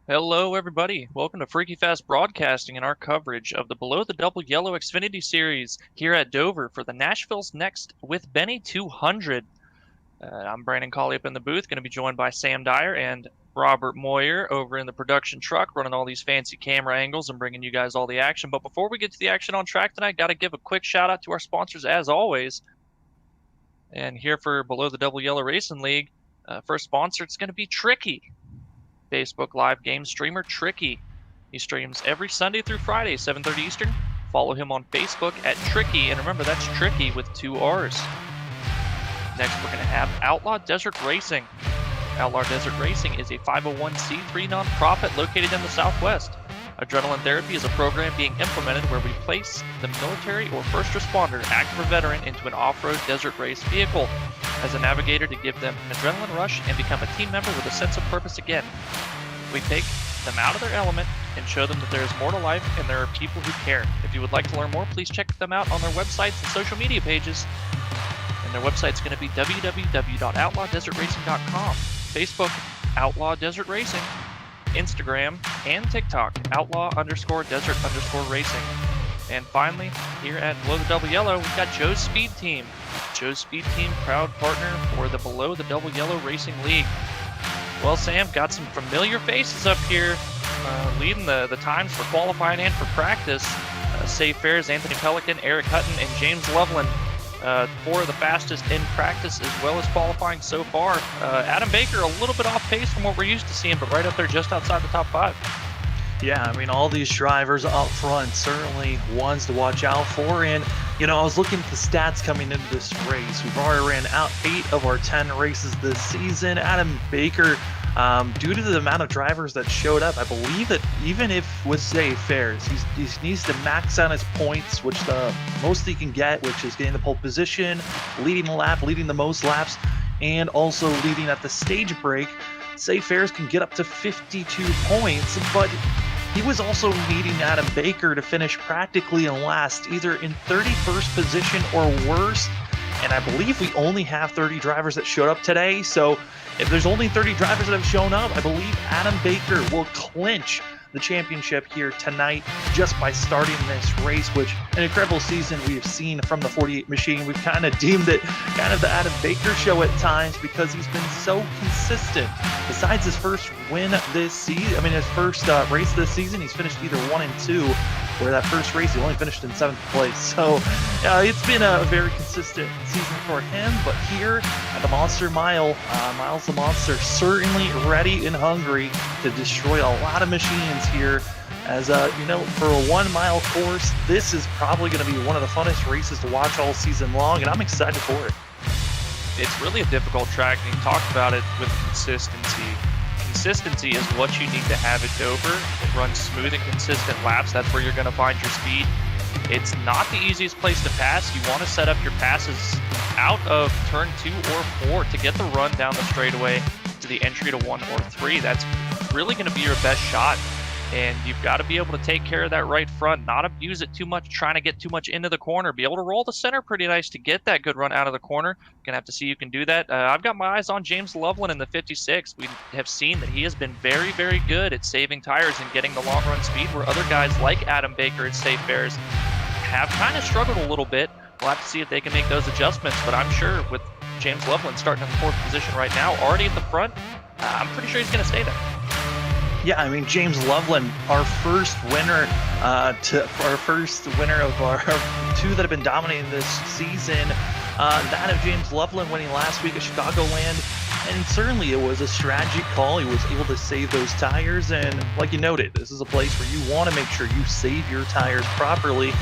Hello, everybody. Welcome to Freaky Fast Broadcasting and our coverage of the Below the Double Yellow Xfinity Series here at Dover for the Nashville's Next with Benny 200. I'm Brandon Colley up in the booth, going to be joined by Sam Dyer and Robert Moyer over in the production truck, running all these fancy camera angles and bringing you guys all the action. But before we get to the action on track tonight, got to give a quick shout out to our sponsors as always. And here for Below the Double Yellow Racing League, first sponsor, it's going to be Tricky. Facebook Live game streamer Tricky. He streams every Sunday through Friday, 7:30 Eastern. Follow him on Facebook at Tricky, and remember that's Tricky with 2 R's. Next, we're going to have Outlaw Desert Racing. Outlaw Desert Racing is a 501c3 nonprofit located in the Southwest. Adrenaline Therapy is a program being implemented where we place the military or first responder, active or veteran, into an off-road desert race vehicle as a navigator to give them an adrenaline rush and become a team member with a sense of purpose again. We take them out of their element and show them that there is more to life and there are people who care. If you would like to learn more, please check them out on their websites and social media pages. And their website's going to be www.outlawdesertracing.com. Facebook, Outlaw Desert Racing. Instagram and TikTok, outlaw_desert_racing. And finally, here at Below the Double Yellow, we've got Joe's Speed Team. Joe's Speed Team, proud partner for the Below the Double Yellow Racing League. Well, Sam, got some familiar faces up here leading the times for qualifying and for practice. Safe Fares, Anthony Pelican, Eric Hutton, and James Loveland. 4 of the fastest in practice as well as qualifying so far. Adam Baker a little bit off pace from what we're used to seeing, but right up there just outside the top 5. Yeah, I mean, all these drivers up front, certainly ones to watch out for. And, I was looking at the stats coming into this race. We've already ran out 8 of our 10 races this season. Adam Baker, due to the amount of drivers that showed up, I believe that even if with Safe Fares, he needs to max out his points, which the most he can get, which is getting the pole position, leading the lap, leading the most laps, and also leading at the stage break. Safe Fares can get up to 52 points, but he was also needing Adam Baker to finish practically in last, either in 31st position or worse. And I believe we only have 30 drivers that showed up today. So if there's only 30 drivers that have shown up, I believe Adam Baker will clinch the championship here tonight just by starting this race, which an incredible season we have seen from the 48 machine. We've kind of deemed it kind of the Adam Baker show at times because he's been so consistent. Besides his first win this season, his first race this season, he's finished either 1 and 2, where that first race he only finished in 7th place. So it's been a very consistent season for him, but here at the Monster Mile, Miles the Monster certainly ready and hungry to destroy a lot of machines here. As for a 1 mile course, this is probably going to be one of the funnest races to watch all season long, and I'm excited for it. It's really a difficult track, and you talked about it with consistency. Consistency is what you need to have at Dover. It runs smooth and consistent laps. That's where you're going to find your speed. It's not the easiest place to pass. You want to set up your passes out of turn 2 or 4 to get the run down the straightaway to the entry to 1 or 3. That's really going to be your best shot. And you've got to be able to take care of that right front, not abuse it too much, trying to get too much into the corner, be able to roll the center pretty nice to get that good run out of the corner. Gonna have to see you can do that. I've got my eyes on James Loveland in the 56. We have seen that he has been very, very good at saving tires and getting the long run speed where other guys like Adam Baker at Safe Fares have kind of struggled a little bit. We'll have to see if they can make those adjustments, but I'm sure with James Loveland starting in the 4th position right now, already at the front, I'm pretty sure he's gonna stay there. Yeah, James Loveland, our first winner of our 2 that have been dominating this season. That of James Loveland winning last week at Chicagoland, and certainly it was a strategic call. He was able to save those tires, and like you noted, this is a place where you want to make sure you save your tires properly.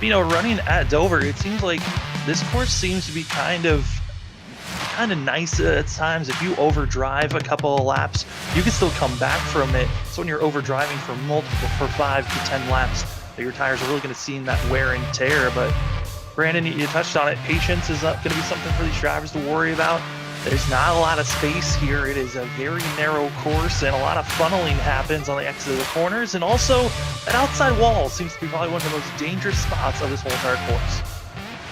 Running at Dover, it seems like this course seems to be kind of nice at times. If you overdrive a couple of laps, you can still come back from it. So when you're overdriving for 5 to 10 laps, that your tires are really going to see that wear and tear. But Brandon, you touched on it. Patience is going to be something for these drivers to worry about. There's not a lot of space here. It is a very narrow course, and a lot of funneling happens on the exit of the corners. And also, that outside wall seems to be probably one of the most dangerous spots of this whole entire course.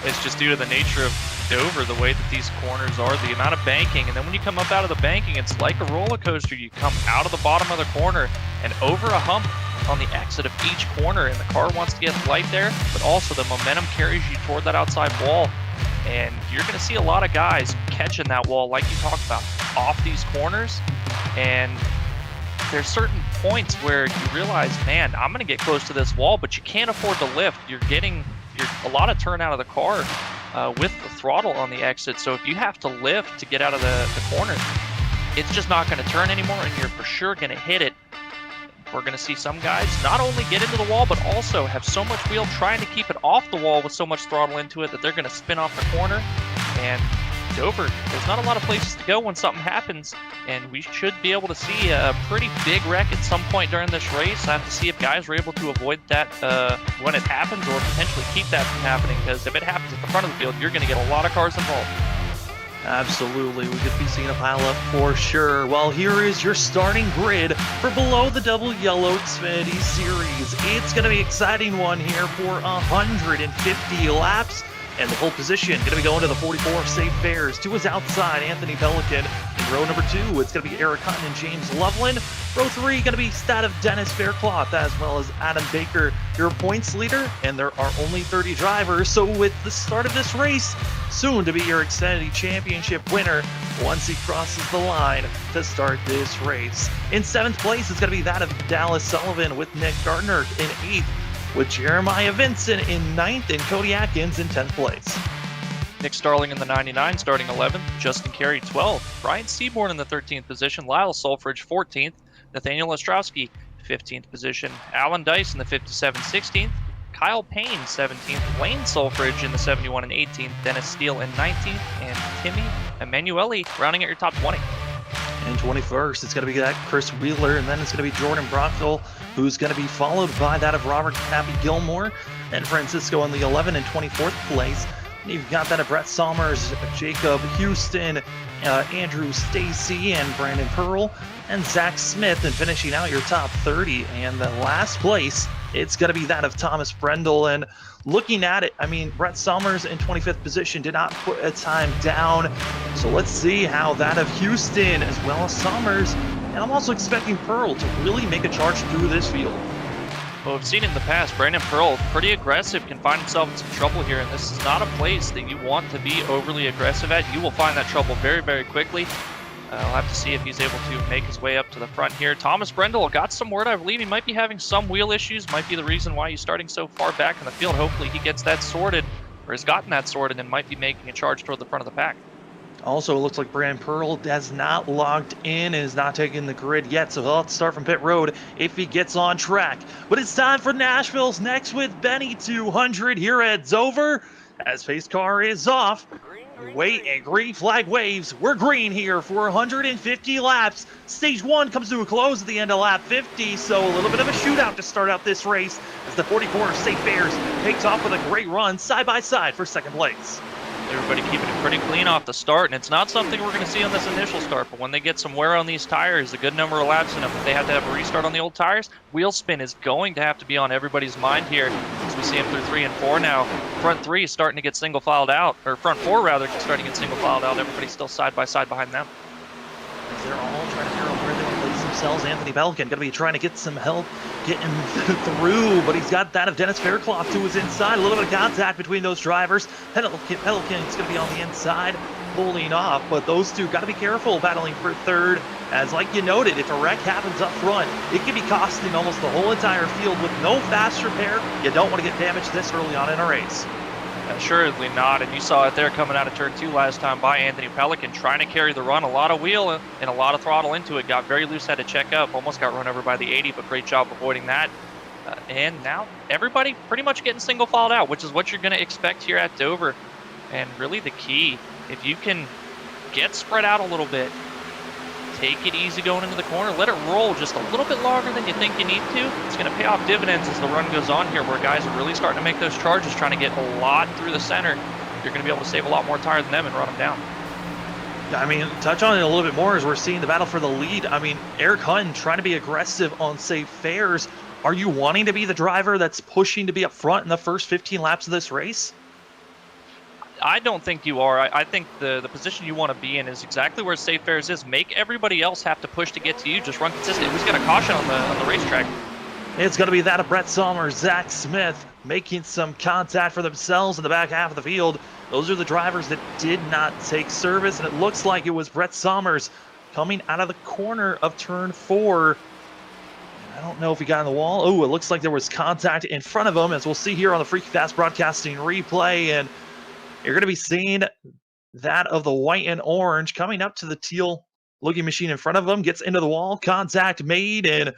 It's just due to the nature of Dover, the way that these corners are, the amount of banking, and then when you come up out of the banking, it's like a roller coaster. You come out of the bottom of the corner and over a hump on the exit of each corner, and the car wants to get light there, but also the momentum carries you toward that outside wall, and you're going to see a lot of guys catching that wall like you talked about off these corners. And there's certain points where you realize, man, I'm going to get close to this wall, but you can't afford to lift. You're getting a lot of turn out of the car with the throttle on the exit. So if you have to lift to get out of the corner, it's just not going to turn anymore, and you're for sure going to hit it. We're going to see some guys not only get into the wall, but also have so much wheel trying to keep it off the wall with so much throttle into it that they're going to spin off the corner. And Dover, there's not a lot of places to go when something happens, and we should be able to see a pretty big wreck at some point during this race. I have to see if guys are able to avoid that when it happens, or potentially keep that from happening, because if it happens at the front of the field, you're going to get a lot of cars involved. Absolutely, we could be seeing a pileup for sure. Well, here is your starting grid for Below the Double Yellow Xfinity Series. It's going to be an exciting one here for 150 laps. And the pole position going to be going to the 44 Safe Bears. To his outside, Anthony Pelican. In row number 2, it's going to be Eric Hutton and James Loveland. Row 3 going to be that of Dennis Faircloth, as well as Adam Baker, your points leader. And there are only 30 drivers, so with the start of this race, soon to be your Xfinity Championship winner once he crosses the line to start this race. In 7th place, it's going to be that of Dallas Sullivan with Nick Gardner in 8th. With Jeremiah Vincent in 9th and Cody Atkins in 10th place. Nick Starling in the 99, starting 11th. Justin Carey, 12th. Brian Seaborn in the 13th position. Lyle Sulfridge, 14th. Nathaniel Ostrowski, 15th position. Alan Dice in the 57, 16th. Kyle Payne, 17th. Wayne Sulfridge in the 71 and 18th. Dennis Steele in 19th. And Timmy Emanuele rounding out your top 20. And 21st, it's going to be that Chris Wheeler, and then it's going to be Jordan Brockville, who's going to be followed by that of Robert Happy Gilmore, and Francisco in the 11th and 24th place. And you've got that of Brett Somers, Jacob Houston, Andrew Stacy, and Brandon Pearl, and Zach Smith, and finishing out your top 30. And the last place, it's going to be that of Thomas Brendel. And looking at it, I mean, Brett Somers in 25th position did not put a time down. So let's see how that of Houston as well as Somers. And I'm also expecting Pearl to really make a charge through this field. Well, we've seen in the past, Brandon Pearl, pretty aggressive, can find himself in some trouble here, and this is not a place that you want to be overly aggressive at. You will find that trouble very, very quickly. We'll have to see if he's able to make his way up to the front here. Thomas Brendel got some word, I believe he might be having some wheel issues, might be the reason why he's starting so far back in the field. Hopefully he gets that sorted, or has gotten that sorted, and might be making a charge toward the front of the pack. Also, it looks like Brandon Pearl has not logged in and is not taking the grid yet, so he'll have to start from pit road if he gets on track. But it's time for Nashville's Next with Benny 200 here at Dover. As pace car is off, wait, and green flag waves. We're green here for 150 laps. Stage 1 comes to a close at the end of lap 50, so a little bit of a shootout to start out this race as the 44 Safe Bears takes off with a great run side by side for second place. Everybody keeping it pretty clean off the start, and it's not something we're going to see on this initial start, but when they get some wear on these tires, a good number of laps in them, if they have to have a restart on the old tires, wheel spin is going to have to be on everybody's mind here, as we see them through 3 and 4 now. Front 3 is starting to get single filed out, or front 4 rather, starting to get single filed out. Everybody's still side by side behind them. As they're all trying to figure out where they want to place themselves. Anthony Pelican going to be trying to get some help getting through, but he's got that of Dennis Faircloth to his inside. A little bit of contact between those drivers. Pelican's going to be on the inside, pulling off, but those two got to be careful battling for third. As like you noted, if a wreck happens up front, it can be costing almost the whole entire field with no fast repair. You don't want to get damaged this early on in a race. Assuredly not, and you saw it there coming out of turn 2 last time by Anthony Pelican, trying to carry the run, a lot of wheel and a lot of throttle into it, got very loose, had to check up, almost got run over by the 80, but great job avoiding that. And now everybody pretty much getting single filed out, which is what you're going to expect here at Dover. And really the key, if you can get spread out a little bit, take it easy going into the corner, let it roll just a little bit longer than you think you need to. It's going to pay off dividends as the run goes on here, where guys are really starting to make those charges, trying to get a lot through the center. You're going to be able to save a lot more tire than them and run them down. I mean, touch on it a little bit more as we're seeing the battle for the lead. I mean, Eric Hutton trying to be aggressive on safe fares. Are you wanting to be the driver that's pushing to be up front in the first 15 laps of this race? I don't think you are. I think the position you want to be in is exactly where Safe Fares is. Make everybody else have to push to get to you. Just run consistent. Who's got a caution on the racetrack? It's going to be that of Brett Somers, Zach Smith making some contact for themselves in the back half of the field. Those are the drivers that did not take service, and it looks like it was Brett Somers coming out of the corner of turn 4. I don't know if he got in the wall. Oh, it looks like there was contact in front of him, as we'll see here on the Freaky Fast Broadcasting replay. And you're going to be seeing that of the white and orange coming up to the teal looking machine in front of him, gets into the wall, contact made, and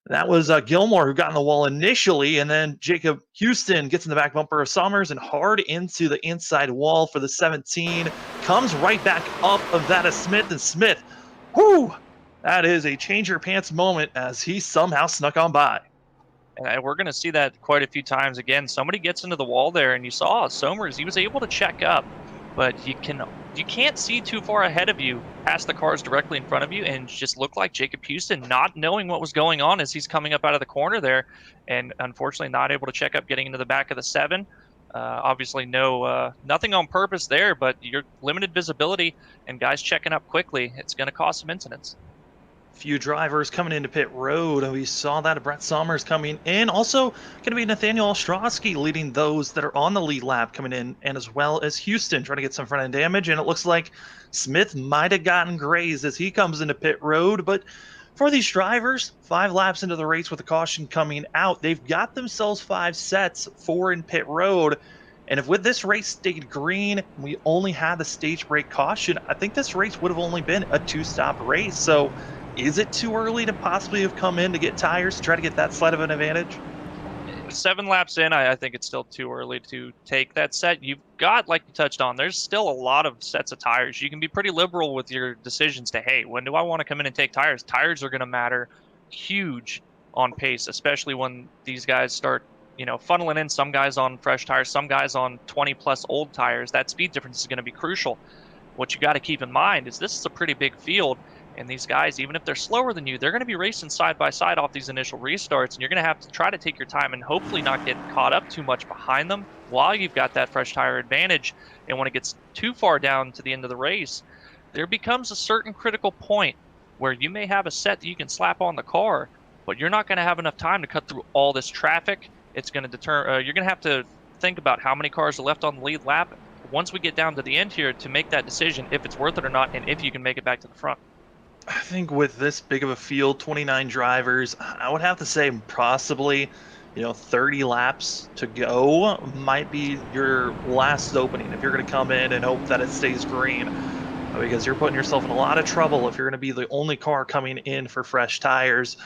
that was Gilmore who got in the wall initially, and then Jacob Houston gets in the back bumper of Somers and hard into the inside wall for the 17. Comes right back up of that of Smith, and Smith, whoo, that is a change your pants moment as he somehow snuck on by. And we're going to see that quite a few times again. Somebody gets into the wall there, and you saw Somers. He was able to check up, but you can't see too far ahead of you past the cars directly in front of you, and just look like Jacob Houston not knowing what was going on as he's coming up out of the corner there, and unfortunately not able to check up getting into the back of the 7. Obviously nothing on purpose there, but your limited visibility and guys checking up quickly, it's going to cause some incidents. Few drivers coming into pit road. We saw that Brett Somers coming in. Also going to be Nathaniel Ostrowski leading those that are on the lead lap coming in, and as well as Houston trying to get some front end damage. And it looks like Smith might have gotten grazed as he comes into pit road. But for these drivers, 5 laps into the race with a caution coming out, they've got themselves 5 sets, 4 in pit road. And if with this race stayed green, we only had the stage break caution, I think this race would have only been a 2-stop race. So is it too early to possibly have come in to get tires to try to get that slight of an advantage? 7 laps in, I think it's still too early to take that set. You've got, like you touched on, there's still a lot of sets of tires. You can be pretty liberal with your decisions to, hey, when do I want to come in and take tires? Tires are going to matter huge on pace, especially when these guys start, funneling in, some guys on fresh tires, some guys on 20-plus old tires. That speed difference is going to be crucial. What you got to keep in mind is this is a pretty big field. And these guys, even if they're slower than you, they're going to be racing side by side off these initial restarts. And you're going to have to try to take your time and hopefully not get caught up too much behind them while you've got that fresh tire advantage. And when it gets too far down to the end of the race, there becomes a certain critical point where you may have a set that you can slap on the car, but you're not going to have enough time to cut through all this traffic. It's going to deter. You're going to have to think about how many cars are left on the lead lap once we get down to the end here to make that decision if it's worth it or not, and if you can make it back to the front. I think with this big of a field, 29 drivers, I would have to say possibly, 30 laps to go might be your last opening if you're going to come in and hope that it stays green, because you're putting yourself in a lot of trouble if you're going to be the only car coming in for fresh tires.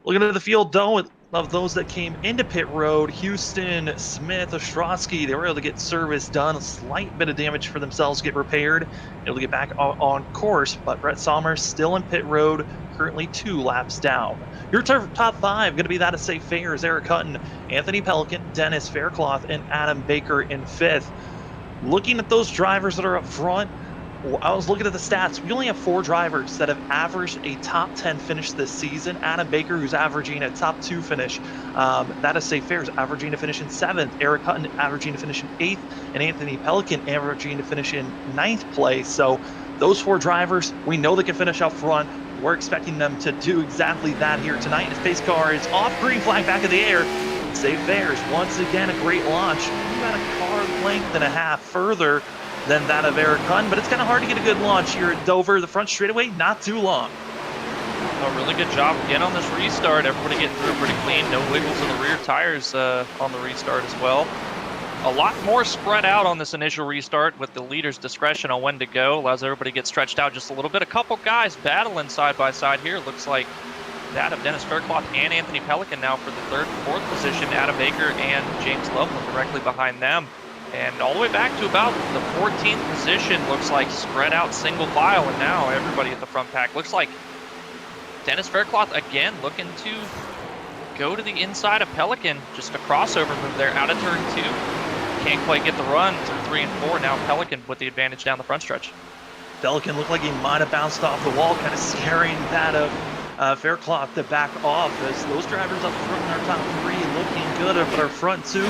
Looking at the field, though, of those that came into pit road, Houston, Smith, Ostrowski, they were able to get service done, a slight bit of damage for themselves, get repaired, able to get back on course, but Brett Somers still in pit road, currently 2 laps down. Your top 5 going to be that of Safe Fares, Eric Hutton, Anthony Pelican, Dennis Faircloth, and Adam Baker in 5th. Looking at those drivers that are up front, I was looking at the stats. We only have 4 drivers that have averaged a top 10 finish this season. Adam Baker, who's averaging a top 2 finish. That is Safe Fares, averaging to finish in 7th. Eric Hutton averaging to finish in 8th. And Anthony Pelican averaging to finish in 9th place. So those 4 drivers, we know they can finish up front. We're expecting them to do exactly that here tonight. And his pace car is off, green flag back in the air. Safe Fares, once again, a great launch. About a car length and a half further than that of Eric Hutton, but it's kind of hard to get a good launch here at Dover. The front straightaway, not too long. A really good job again on this restart. Everybody getting through pretty clean. No wiggles in the rear tires on the restart as well. A lot more spread out on this initial restart with the leader's discretion on when to go. Allows everybody to get stretched out just a little bit. A couple guys battling side by side here. Looks like that of Dennis Faircloth and Anthony Pelican now for the 3rd and 4th position. Adam Baker and James Loveland directly behind them. And all the way back to about the 14th position, looks like spread out single file, and now everybody at the front pack. Looks like Dennis Faircloth again looking to go to the inside of Pelican. Just a crossover move there out of turn 2. Can't quite get the run through 3 and 4. Now Pelican with the advantage down the front stretch. Pelican looked like he might have bounced off the wall, kind of scaring that of Faircloth to back off, as those drivers up front in our top 3 looking good, but our front 2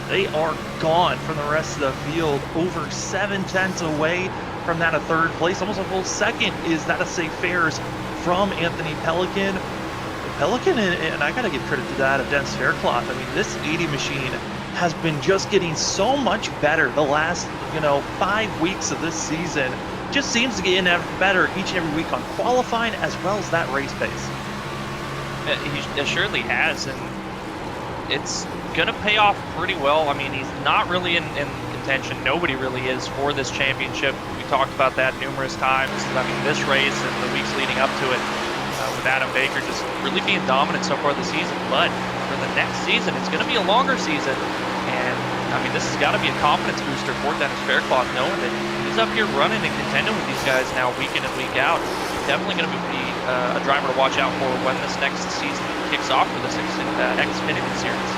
they are gone from the rest of the field. Over 7/10 away from that of third place. Almost a full second is that of safe fares from Anthony Pelican. And I got to give credit to that of Dennis Faircloth. I mean, this 80 machine has been just getting so much better the last, 5 weeks of this season. Just seems to get better each and every week on qualifying as well as that race pace. He assuredly has, and it's going to pay off pretty well. I mean, he's not really in contention. Nobody really is for this championship. We talked about that numerous times. I mean, this race and the weeks leading up to it, with Adam Baker just really being dominant so far this season. But for the next season, it's going to be a longer season. And, I mean, this has got to be a confidence booster for Dennis Faircloth, knowing that he's up here running and contending with these guys now week in and week out. Definitely going to be a driver to watch out for when this next season kicks off for this Xfinity series.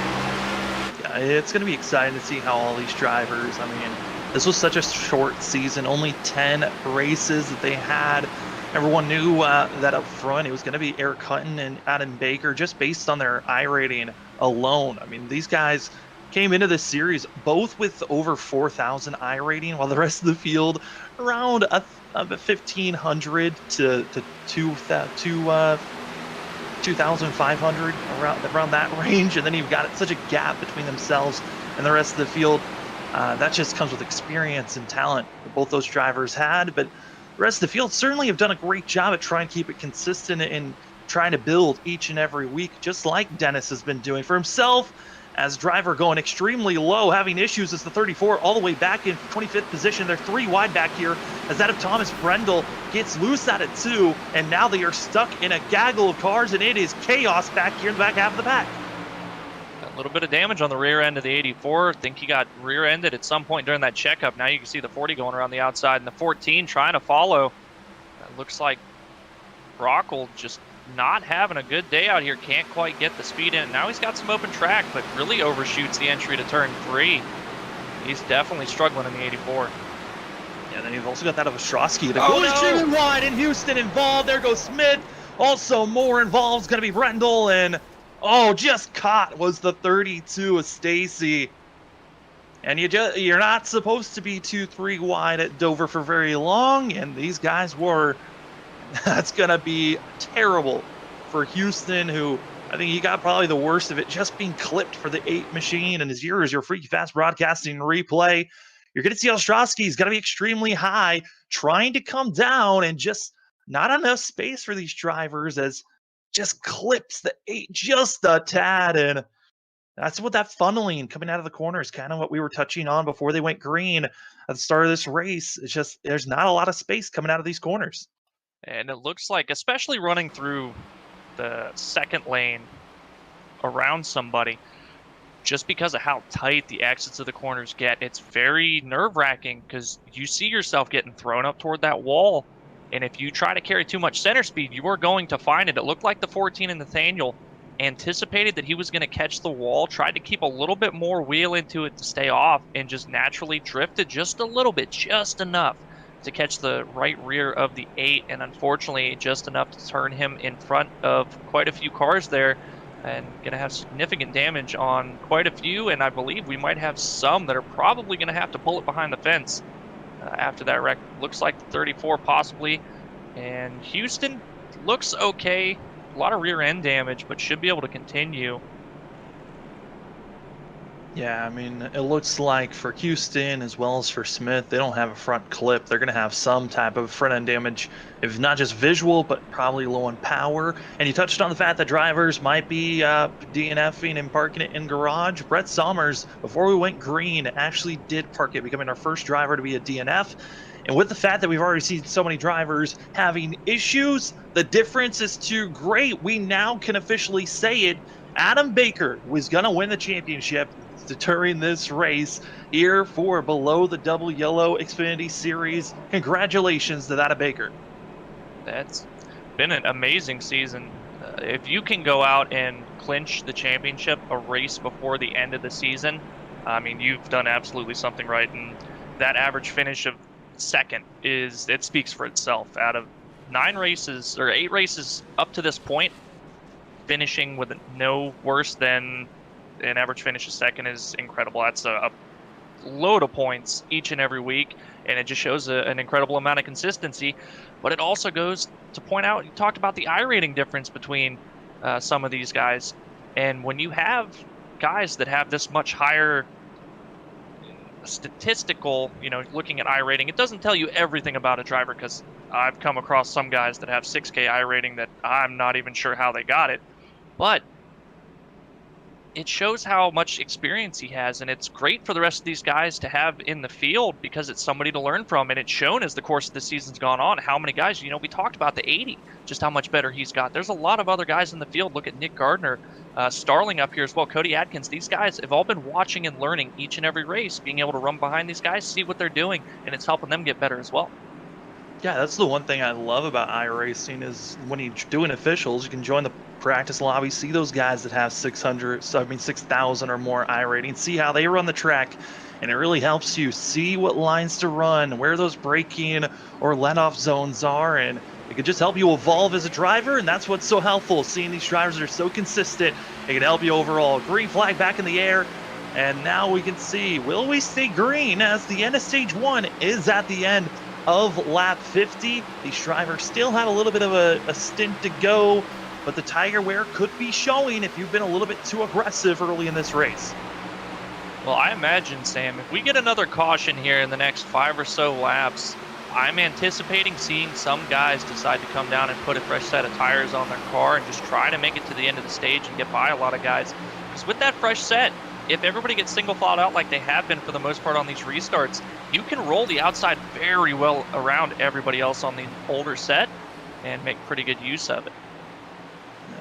Yeah, it's going to be exciting to see how all these drivers, I mean, this was such a short season, only 10 races that they had. Everyone knew that up front it was going to be Eric Hutton and Adam Baker just based on their I-rating alone. I mean, these guys came into this series both with over 4,000 I-rating, while the rest of the field around 1,500 to 2,500, around that range. And then you've got such a gap between themselves and the rest of the field. That just comes with experience and talent that both those drivers had. But the rest of the field certainly have done a great job at trying to keep it consistent and trying to build each and every week, just like Dennis has been doing for himself as driver, going extremely low, having issues as the 34 all the way back in 25th position. They're 3 wide back here as that of Thomas Brendel gets loose out of 2, and now they are stuck in a gaggle of cars, and it is chaos back here in the back half of the pack. A little bit of damage on the rear end of the 84. I think he got rear-ended at some point during that checkup. Now you can see the 40 going around the outside and the 14 trying to follow. It looks like Brockle just not having a good day out here. Can't quite get the speed in. Now he's got some open track, but really overshoots the entry to turn 3. He's definitely struggling in the 84. Yeah, then you've also got that of Ostrowski. Too wide in Houston involved. There goes Smith. Also more involved is going to be Brendel, and just caught was the 32 of Stacy. And you're not supposed to be 2-3 wide at Dover for very long, and these guys were. That's going to be terrible for Houston, who I think he got probably the worst of it, just being clipped for the 8 machine. And as your Freaky Fast Broadcasting replay, you're going to see Ostrowski's going to be extremely high, trying to come down, and just not enough space for these drivers as just clips the 8 just a tad. And that's what that funneling coming out of the corner is kind of what we were touching on before they went green at the start of this race. It's just there's not a lot of space coming out of these corners. And it looks like, especially running through the second lane around somebody, just because of how tight the exits of the corners get, it's very nerve-wracking because you see yourself getting thrown up toward that wall. And if you try to carry too much center speed, you are going to find it. It looked like the 14 in Nathaniel anticipated that he was going to catch the wall, tried to keep a little bit more wheel into it to stay off, and just naturally drifted just a little bit, just enough to catch the right rear of the 8, and unfortunately just enough to turn him in front of quite a few cars there, and going to have significant damage on quite a few. And I believe we might have some that are probably going to have to pull it behind the fence after that wreck. Looks like the 34 possibly, and Houston looks okay. A lot of rear end damage, but should be able to continue. Yeah, I mean, it looks like for Houston as well as for Smith, they don't have a front clip. They're going to have some type of front end damage, if not just visual, but probably low on power. And you touched on the fact that drivers might be DNFing and parking it in garage. Brett Sommers, before we went green, actually did park it, becoming our first driver to be a DNF. And with the fact that we've already seen so many drivers having issues, the difference is too great. We now can officially say it. Adam Baker was going to win the championship during this race here for Below the Double Yellow Xfinity Series. Congratulations to Adam Baker. That's been an amazing season. If you can go out and clinch the championship a race before the end of the season, I mean, you've done absolutely something right. And that average finish of second it speaks for itself. Out of 9 races or 8 races up to this point, finishing with no worse than an average finish of second is incredible. That's a load of points each and every week, and it just shows an incredible amount of consistency. But it also goes to point out, you talked about the iRating difference between some of these guys. And when you have guys that have this much higher statistical, looking at iRating, it doesn't tell you everything about a driver, because I've come across some guys that have 6K iRating that I'm not even sure how they got it. But it shows how much experience he has, and it's great for the rest of these guys to have in the field because it's somebody to learn from. And it's shown as the course of the season's gone on how many guys, we talked about the 80, just how much better he's got. There's a lot of other guys in the field. Look at Nick Gardner, Starling up here as well, Cody Adkins. These guys have all been watching and learning each and every race, being able to run behind these guys, see what they're doing, and it's helping them get better as well. Yeah, that's the one thing I love about iRacing is when you're doing officials, you can join the practice lobby, see those guys that have 6,000 or more iRating, see how they run the track, and it really helps you see what lines to run, where those braking or let-off zones are, and it can just help you evolve as a driver, and that's what's so helpful. Seeing these drivers that are so consistent, it can help you overall. Green flag back in the air, and now we can see, will we stay green as the end of stage 1 is at the end of lap 50. These drivers still have a little bit of a stint to go, but the tire wear could be showing if you've been a little bit too aggressive early in this race. Well, I imagine, Sam, if we get another caution here in the next 5 or so laps, I'm anticipating seeing some guys decide to come down and put a fresh set of tires on their car and just try to make it to the end of the stage and get by a lot of guys. Because with that fresh set, if everybody gets single filed out like they have been for the most part on these restarts, you can roll the outside very well around everybody else on the older set and make pretty good use of it.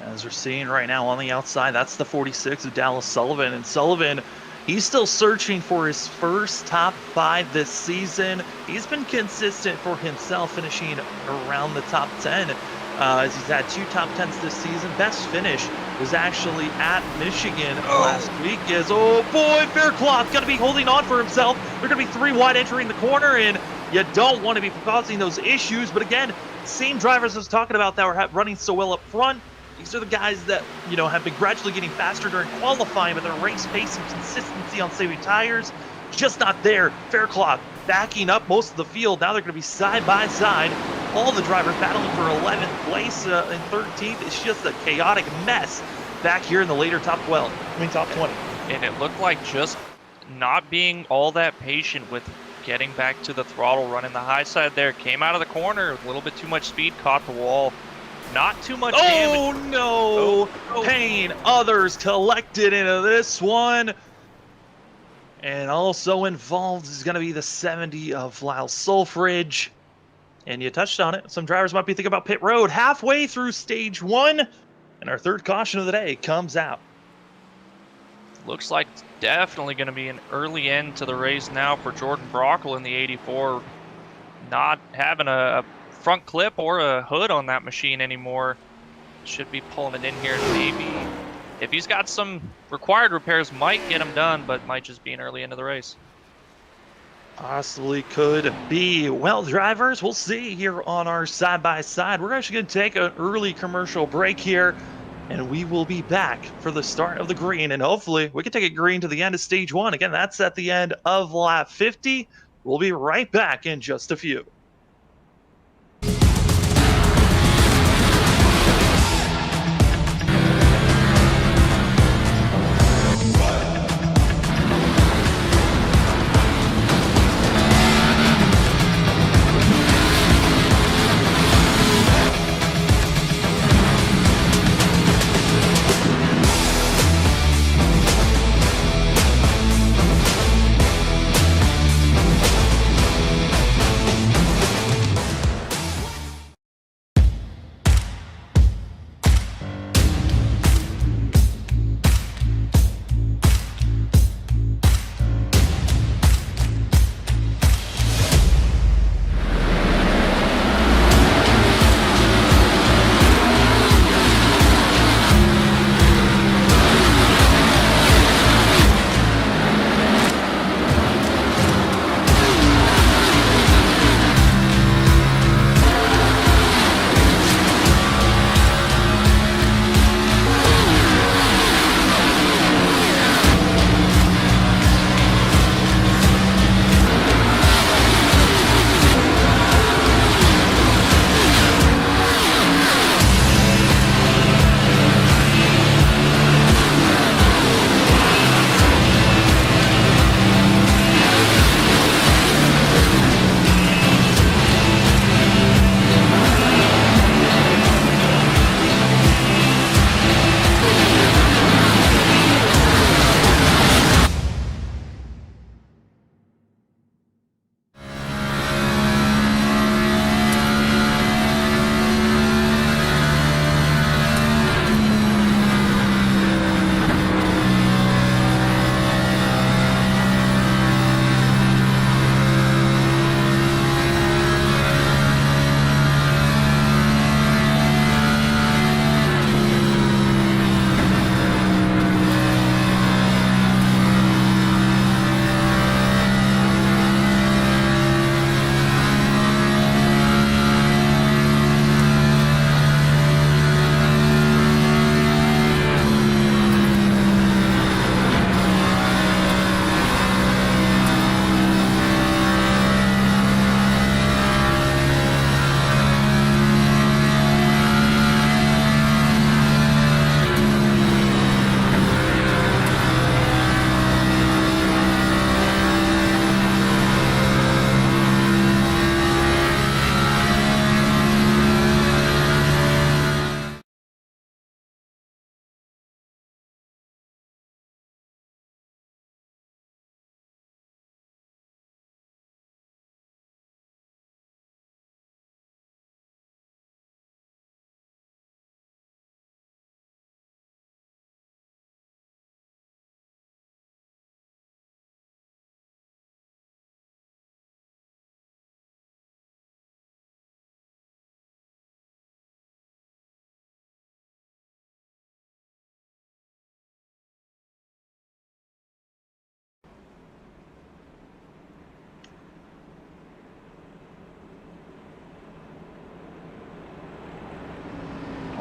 As we're seeing right now on the outside, that's the 46 of Dallas Sullivan. And Sullivan, he's still searching for his first top 5 this season. He's been consistent for himself, finishing around the top 10. As he's had 2 top 10s this season. Best finish was actually at Michigan last week. Oh boy, Faircloth's going to be holding on for himself. They're going to be 3 wide entering the corner, and you don't want to be causing those issues. But again, same drivers I was talking about that were running so well up front. These are the guys that, have been gradually getting faster during qualifying, but their race pace and consistency on saving tires, just not there. Faircloth backing up most of the field. Now they're going to be side by side. All the drivers battling for 11th place and 13th. It's just a chaotic mess back here in the later top 20. And it looked like just not being all that patient with getting back to the throttle, running the high side there. Came out of the corner, a little bit too much speed, caught the wall. Not too much damage. Oh no! Pain. Others collected into this one. And also involved is going to be the 70 of Lyle Sulfridge. And you touched on it. Some drivers might be thinking about pit road halfway through stage 1. And our third caution of the day comes out. Looks like it's definitely going to be an early end to the race now for Jordan Brockle in the 84. Not having a front clip or a hood on that machine anymore. Should be pulling it in here, and maybe if he's got some required repairs, might get him done, but might just be an early end of the race. Possibly could be. Well, drivers, we'll see here on our side-by-side. We're actually going to take an early commercial break here, and we will be back for the start of the green, and hopefully we can take it green to the end of stage 1. Again, that's at the end of lap 50. We'll be right back in just a few.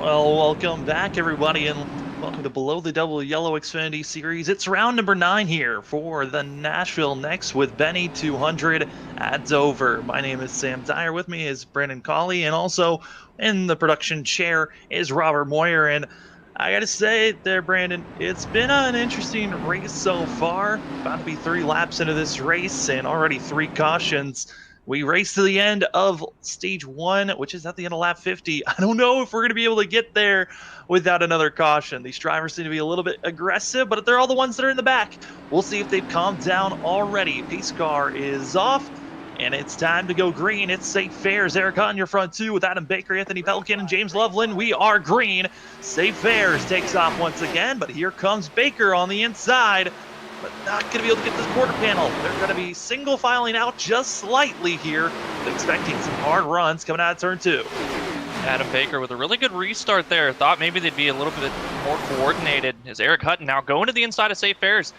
Well, welcome back, everybody, and welcome to Below the Double Yellow Xfinity Series. It's round number 9 here for the Nashville Next with Benny 200 at Dover. My name is Sam Dyer. With me is Brandon Colley, and also in the production chair is Robert Moyer. And I got to say there, Brandon, it's been an interesting race so far. About to be 3 laps into this race and already 3 cautions. We race to the end of stage 1, which is at the end of lap 50. I don't know if we're going to be able to get there without another caution. These drivers seem to be a little bit aggressive, but they're all the ones that are in the back. We'll see if they've calmed down already. Pace car is off, and it's time to go green. It's Safe Fares. Eric Hunt in your front two with Adam Baker, Anthony Pelican, and James Loveland. We are green. Safe Fares takes off once again, but here comes Baker on the inside. But not going to be able to get this quarter panel. They're going to be single filing out just slightly here, expecting some hard runs coming out of turn 2. Adam Baker with a really good restart there. Thought maybe they'd be a little bit more coordinated. As Eric Hutton now going to the inside of Safe Fares.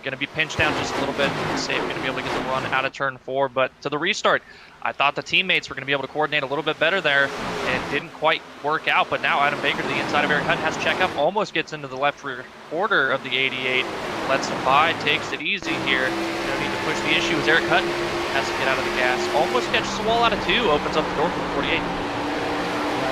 Going to be pinched down just a little bit. Safe going to be able to get the run out of turn 4. But to the restart, I thought the teammates were going to be able to coordinate a little bit better there and didn't quite work out. But now Adam Baker to the inside of Eric Hutton has to check up, almost gets into the left rear quarter of the 88. Lets him by, takes it easy here. No need to push the issue as Eric Hutton has to get out of the gas. Almost catches the wall out of 2, opens up the door for the 48.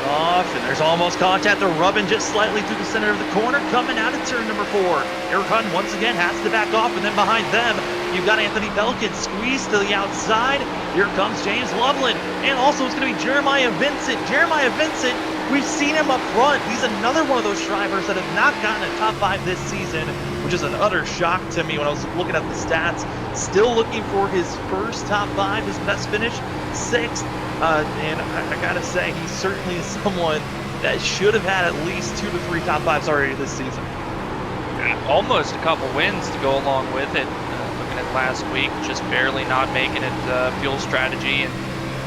Off, and there's almost contact. They're rubbing just slightly through the center of the corner, coming out of turn number 4. Eric Hutton once again has to back off, and then behind them, you've got Anthony Pelican squeezed to the outside. Here comes James Loveland, and also it's going to be Jeremiah Vincent. Jeremiah Vincent, we've seen him up front. He's another one of those drivers that have not gotten a top 5 this season, which is an utter shock to me when I was looking at the stats. Still looking for his first top 5, his best finish, 6th. And I gotta say, he certainly is someone that should have had at least 2 to 3 top 5s already this season. Almost a couple wins to go along with it. Looking at last week, just barely not making it fuel strategy, and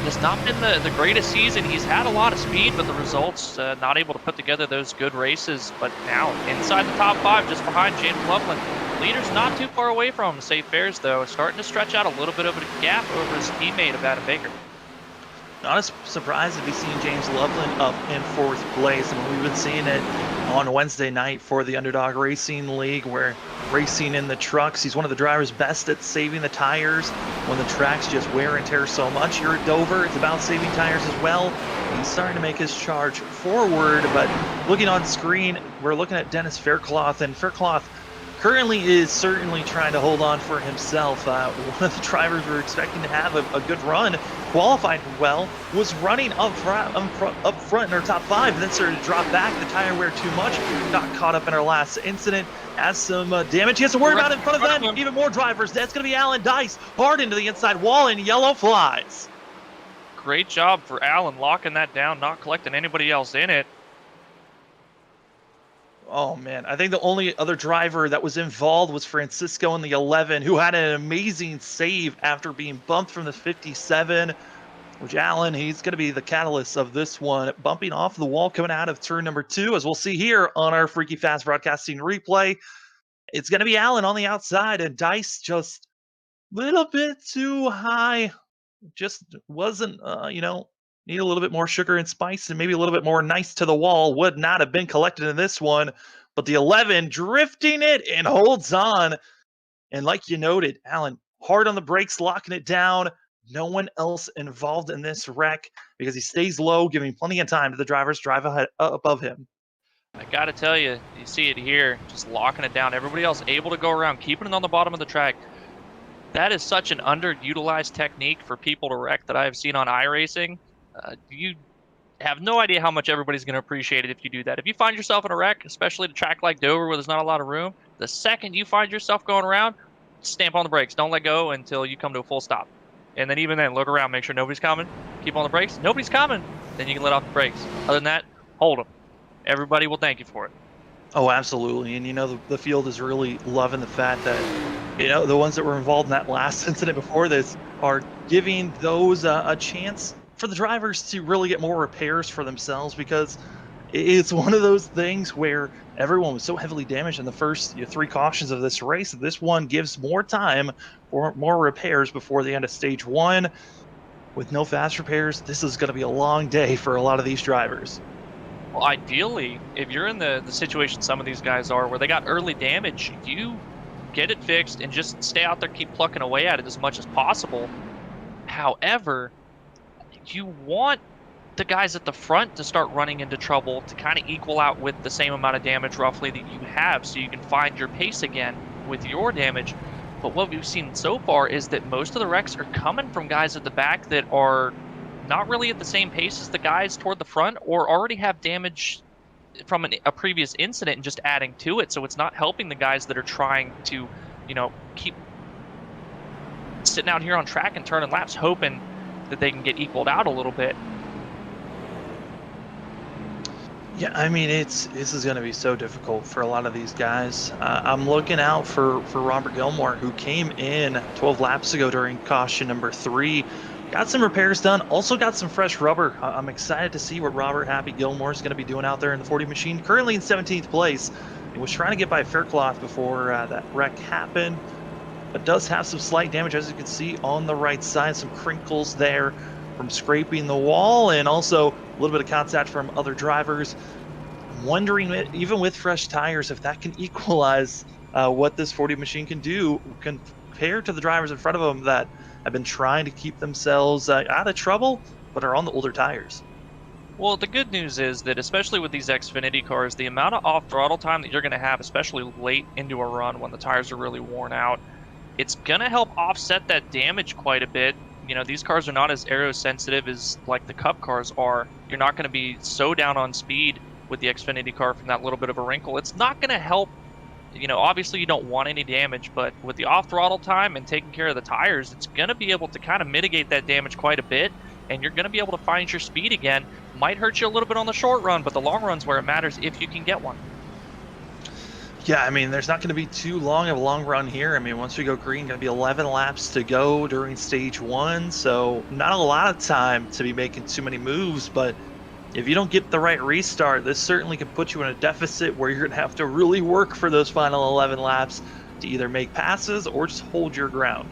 just not been the greatest season. He's had a lot of speed, but the results not able to put together those good races. But now inside the top 5, just behind James Loveland. Leader's not too far away from him. Safe Fares, though, starting to stretch out a little bit of a gap over his teammate of Adam Baker. Not surprised to be seeing James Loveland up in 4th place. I mean, we've been seeing it on Wednesday night for the Underdog Racing League, where racing in the trucks, he's one of the drivers best at saving the tires when the tracks just wear and tear so much. Here at Dover, it's about saving tires as well. He's starting to make his charge forward, but looking on screen, we're looking at Dennis Faircloth, and Faircloth currently is certainly trying to hold on for himself. One of the drivers we were expecting to have a good run, qualified well, was running up front in our top 5, and then started to drop back. The tire wear too much, got caught up in our last incident, has some damage. He has to worry about in front of them. Even more drivers. That's going to be Alan Dice, hard into the inside wall, and yellow flies. Great job for Alan locking that down, not collecting anybody else in it. Oh, man. I think the only other driver that was involved was Francisco in the 11, who had an amazing save after being bumped from the 57, which Allen, he's going to be the catalyst of this one, bumping off the wall coming out of turn number 2, as we'll see here on our Freaky Fast Broadcasting replay. It's going to be Allen on the outside, and Dice just a little bit too high. Just wasn't, need a little bit more sugar and spice and maybe a little bit more nice to the wall. Would not have been collected in this one, but the 11 drifting it and holds on. And like you noted, Allen hard on the brakes, locking it down. No one else involved in this wreck because he stays low, giving plenty of time to the drivers drive ahead above him. I got to tell you, you see it here, just locking it down. Everybody else able to go around, keeping it on the bottom of the track. That is such an underutilized technique for people to wreck that I have seen on iRacing. You have no idea how much everybody's going to appreciate it if you do that. If you find yourself in a wreck, especially at a track like Dover where there's not a lot of room, the second you find yourself going around, stamp on the brakes. Don't let go until you come to a full stop. And then even then, look around, make sure nobody's coming. Keep on the brakes. Nobody's coming. Then you can let off the brakes. Other than that, hold them. Everybody will thank you for it. Oh, absolutely. And, the field is really loving the fact that, the ones that were involved in that last incident before this are giving those a chance for the drivers to really get more repairs for themselves, because it's one of those things where everyone was so heavily damaged in the first 3 cautions of this race. This one gives more time for more repairs before the end of stage 1. With no fast repairs, this is going to be a long day for a lot of these drivers. Well, ideally, if you're in the situation some of these guys are where they got early damage, you get it fixed and just stay out there, keep plucking away at it as much as possible. However, you want the guys at the front to start running into trouble to kind of equal out with the same amount of damage roughly that you have so you can find your pace again with your damage. But what we've seen so far is that most of the wrecks are coming from guys at the back that are not really at the same pace as the guys toward the front or already have damage from a previous incident and just adding to it. So it's not helping the guys that are trying to, keep sitting out here on track and turning laps, hoping that they can get equaled out a little bit. Yeah, I mean, this is going to be so difficult for a lot of these guys. I'm looking out for Robert Gilmore, who came in 12 laps ago during caution number 3. Got some repairs done, also got some fresh rubber. I'm excited to see what Robert Happy Gilmore is going to be doing out there in the 40 machine. Currently in 17th place. He was trying to get by Faircloth before that wreck happened, but does have some slight damage, as you can see on the right side. Some crinkles there from scraping the wall, and also a little bit of contact from other drivers. I'm wondering, even with fresh tires, if that can equalize what this 40 machine can do compared to the drivers in front of them that have been trying to keep themselves out of trouble, but are on the older tires. Well, the good news is that especially with these Xfinity cars, the amount of off-throttle time that you're going to have, especially late into a run when the tires are really worn out, it's going to help offset that damage quite a bit. These cars are not as aero sensitive as like the Cup cars are. You're not going to be so down on speed with the Xfinity car from that little bit of a wrinkle. It's not going to help. Obviously you don't want any damage, but with the off-throttle time and taking care of the tires, it's going to be able to kind of mitigate that damage quite a bit, and you're going to be able to find your speed again. Might hurt you a little bit on the short run, but the long run's where it matters if you can get one. Yeah, I mean, there's not going to be too long of a long run here. I mean, once we go green, going to be 11 laps to go during stage 1, so not a lot of time to be making too many moves, but if you don't get the right restart, this certainly can put you in a deficit where you're going to have to really work for those final 11 laps to either make passes or just hold your ground.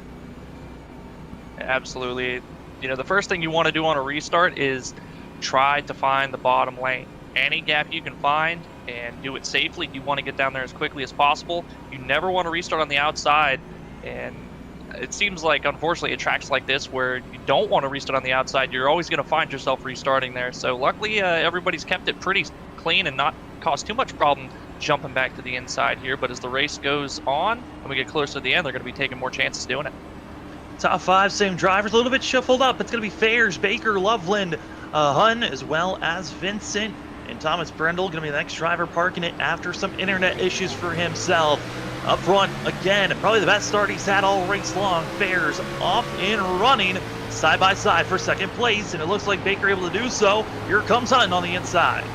Absolutely. The first thing you want to do on a restart is try to find the bottom lane. Any gap you can find and do it safely. You want to get down there as quickly as possible. You never want to restart on the outside, and it seems like, unfortunately, at tracks like this where you don't want to restart on the outside, you're always going to find yourself restarting there. So luckily, everybody's kept it pretty clean and not caused too much problem jumping back to the inside here. But as the race goes on and we get closer to the end, they're going to be taking more chances doing it. Top 5, same drivers, a little bit shuffled up. It's going to be Fairs, Baker, Loveland, Hun, as well as Vincent. And Thomas Brendel going to be the next driver parking it after some internet issues for himself. Up front, again, probably the best start he's had all race long. Fairs off and running side by side for second place, and it looks like Baker able to do so. Here comes Hunt on the inside.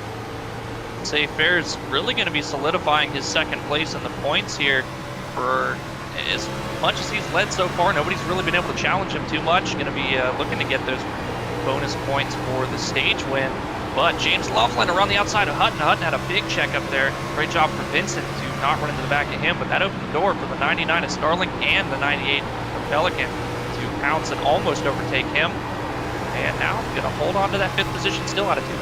Say Fairs really going to be solidifying his second place in the points here. For as much as he's led so far, nobody's really been able to challenge him too much. Going to be looking to get those bonus points for the stage win. But James Loveland around the outside of Hutton. Hutton had a big check up there. Great job for Vincent to not run into the back of him, but that opened the door for the 99 of Starling and the 98 of Pelican to pounce and almost overtake him. And now going to hold on to that 5th position still out of 2.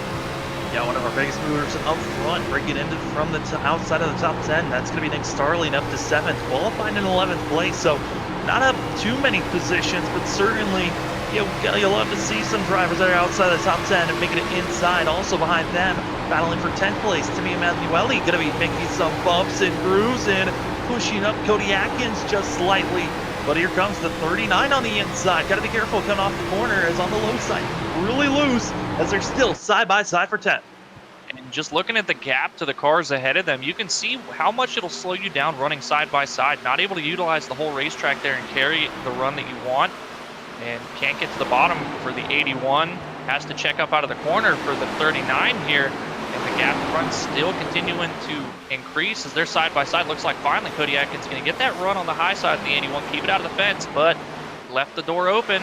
Yeah, one of our biggest movers up front, breaking into from the outside of the top 10. That's going to be Nick Starling up to 7th, qualifying in 11th place. So not up too many positions, but certainly you'll love to see some drivers that are outside the top 10 and making it inside. Also behind them, battling for 10th place, Timmy Emanuele going to be making some bumps and grooves and pushing up Cody Atkins just slightly. But here comes the 39 on the inside. Got to be careful coming off the corner, as on the low side, really loose, as they're still side by side for 10th. And just looking at the gap to the cars ahead of them, you can see how much it'll slow you down running side by side. Not able to utilize the whole racetrack there and carry the run that you want. And can't get to the bottom for the 81. Has to check up out of the corner for the 39 here. And the gap in front still continuing to increase as they're side by side. Looks like finally Cody Atkins going to get that run on the high side of the 81, keep it out of the fence, but left the door open.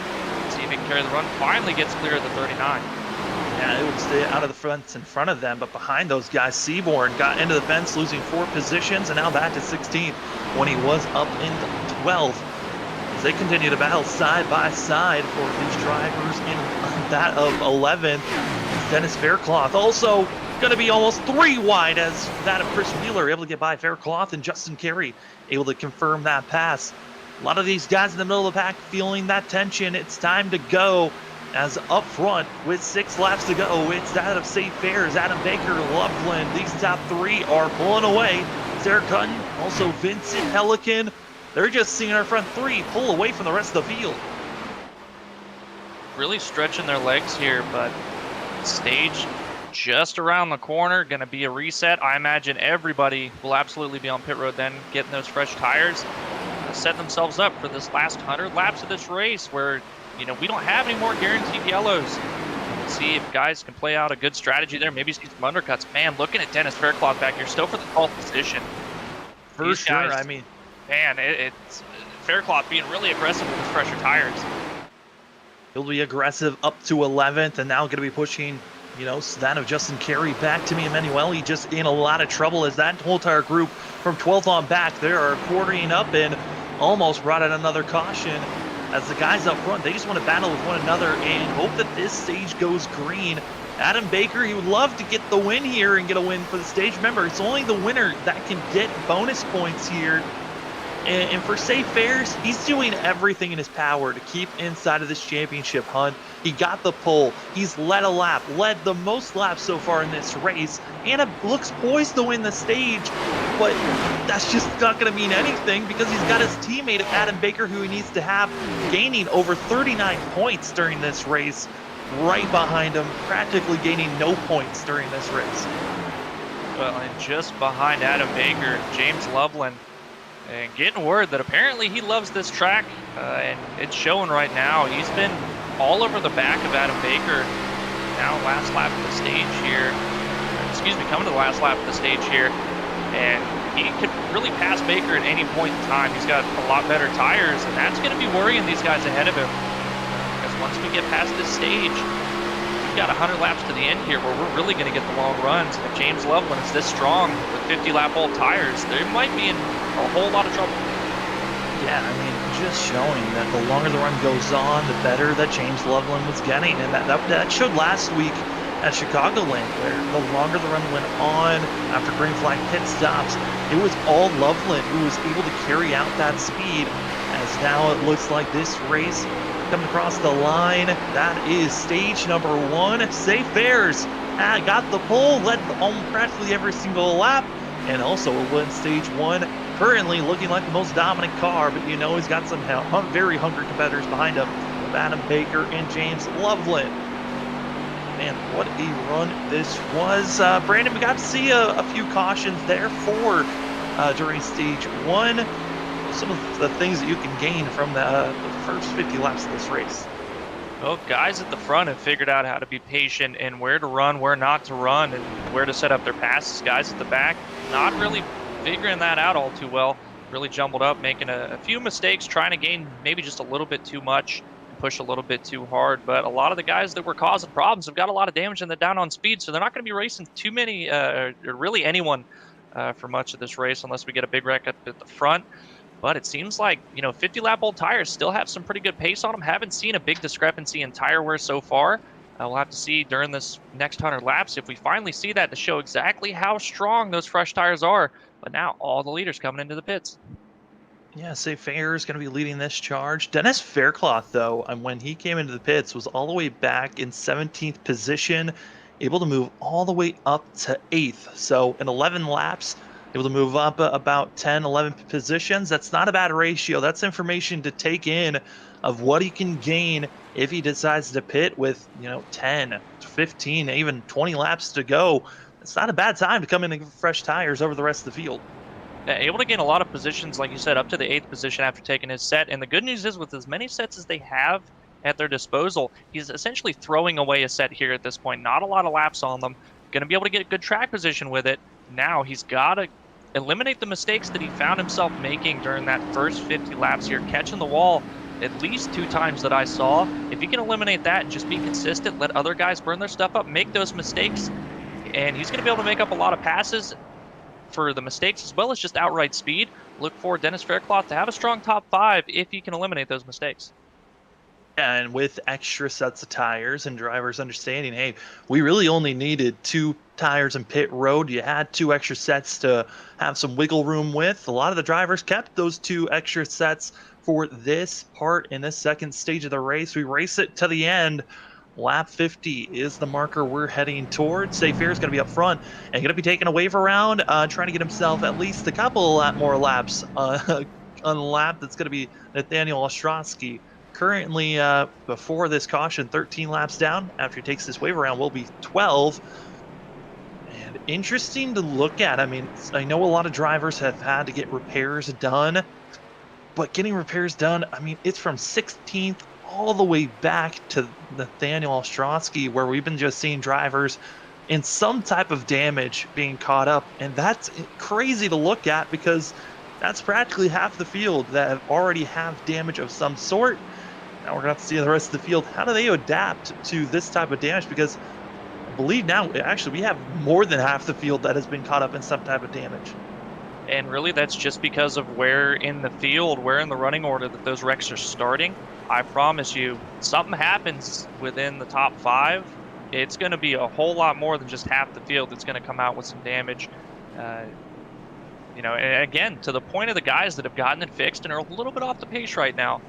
See if he can carry the run. Finally gets clear of the 39. Yeah, it would stay out of the fence in front of them, but behind those guys, Seaborn got into the fence, losing 4 positions, and now back to 16th when he was up in 12th. As they continue to battle side by side for these drivers in that of 11. Dennis Faircloth also going to be almost 3 wide as that of Chris Wheeler able to get by Faircloth, and Justin Carey able to confirm that pass. A lot of these guys in the middle of the pack feeling that tension. It's time to go, as up front with 6 laps to go, it's that of Safe Fares, Adam Baker, Loveland. These top 3 are pulling away. Sarah Cutton, also Vincent Pelican. They're just seeing our front 3 pull away from the rest of the field. Really stretching their legs here, but stage just around the corner, going to be a reset. I imagine everybody will absolutely be on pit road then, getting those fresh tires, set themselves up for this last 100 laps of this race where, you know, we don't have any more guaranteed yellows. See if guys can play out a good strategy there, maybe see some undercuts. Man, looking at Dennis Faircloth back here, still for the 12th position. For sure, I mean. Man, it's Faircloth being really aggressive with his fresher tires. He'll be aggressive up to 11th, and now going to be pushing, you know, that of Justin Carey back to me. Emanuele just in a lot of trouble as that whole entire group from 12th on back, they are quartering up and almost brought in another caution. As the guys up front, they just want to battle with one another and hope that this stage goes green. Adam Baker, he would love to get the win here and get a win for the stage. Remember, it's only the winner that can get bonus points here. And for Safe Fares, he's doing everything in his power to keep inside of this championship hunt. He got the pole. He's led a lap, led the most laps so far in this race, and it looks poised to win the stage. But that's just not going to mean anything because he's got his teammate Adam Baker, who he needs to have, gaining over 39 points during this race, right behind him, practically gaining no points during this race. Well, and just behind Adam Baker, James Loveland. And getting word that apparently he loves this track, and it's showing right now. He's been all over the back of Adam Baker. Now last lap of the stage here. Excuse me, coming to the last lap of the stage here. And he could really pass Baker at any point in time. He's got a lot better tires, and that's going to be worrying these guys ahead of him. Because once we get past this stage, we've got 100 laps to the end here where we're really going to get the long runs. And if James Loveland is this strong with 50-lap old tires, they might be in a whole lot of trouble. Yeah, I mean, just showing that the longer the run goes on, the better that James Loveland was getting. And that showed last week at Chicagoland, where the longer the run went on after green flag pit stops, it was all Loveland who was able to carry out that speed. As now it looks like this race coming across the line, that is stage number 1. Safe Fares got the pole, led on practically every single lap, and also will win stage 1. Currently looking like the most dominant car, but you know he's got some very hungry competitors behind him, with Adam Baker and James Loveland. Man, what a run this was. Brandon, we got to see a few cautions there for during stage 1. Some of the things that you can gain from the first 50 laps of this race. Well, guys at the front have figured out how to be patient and where to run, where not to run, and where to set up their passes. Guys at the back, not really figuring that out all too well. Really jumbled up, making a few mistakes, trying to gain maybe just a little bit too much and push a little bit too hard. But a lot of the guys that were causing problems have got a lot of damage and they're down on speed, so they're not going to be racing too many, or really anyone for much of this race unless we get a big wreck at the front. But it seems like, you know, 50-lap old tires still have some pretty good pace on them. Haven't seen a big discrepancy in tire wear so far. We'll have to see during this next 100 laps if we finally see that to show exactly how strong those fresh tires are. But now all the leaders coming into the pits. Yeah, Safe Fair is going to be leading this charge. Dennis Faircloth, though, when he came into the pits, was all the way back in 17th position, able to move all the way up to 8th. So in 11 laps, able to move up about 10, 11 positions. That's not a bad ratio. That's information to take in of what he can gain if he decides to pit with, you know, 10, 15, even 20 laps to go. It's not a bad time to come in and get fresh tires over the rest of the field. Yeah, able to gain a lot of positions, like you said, up to the 8th position after taking his set. And the good news is with as many sets as they have at their disposal, he's essentially throwing away a set here at this point. Not a lot of laps on them. Going to be able to get a good track position with it. Now he's got to eliminate the mistakes that he found himself making during that first 50 laps here, catching the wall at least 2 times that I saw. If he can eliminate that and just be consistent, let other guys burn their stuff up, make those mistakes, and he's going to be able to make up a lot of passes for the mistakes as well as just outright speed. Look for Dennis Faircloth to have a strong top 5 if he can eliminate those mistakes. And with extra sets of tires and drivers understanding, hey, we really only needed 2 tires in pit road. You had 2 extra sets to have some wiggle room with. A lot of the drivers kept those 2 extra sets for this part in this second stage of the race. We race it to the end. Lap 50 is the marker we're heading towards. Say Fair is going to be up front and going to be taking a wave around, trying to get himself at least a couple more laps on a lap. That's going to be Nathaniel Ostrowski. Currently, before this caution, 13 laps down. After he takes this wave around, will be 12. And interesting to look at. I mean, I know a lot of drivers have had to get repairs done, but getting repairs done, I mean, it's from 16th all the way back to Nathaniel Ostrowski, where we've been just seeing drivers in some type of damage being caught up. And that's crazy to look at because that's practically half the field that already have damage of some sort. Now we're going to have to see the rest of the field. How do they adapt to this type of damage? Because I believe now, actually, we have more than half the field that has been caught up in some type of damage. And really, that's just because of where in the field, where in the running order that those wrecks are starting. I promise you, something happens within the top 5, it's going to be a whole lot more than just half the field that's going to come out with some damage. You know, and again, to the point of the guys that have gotten it fixed and are a little bit off the pace right now,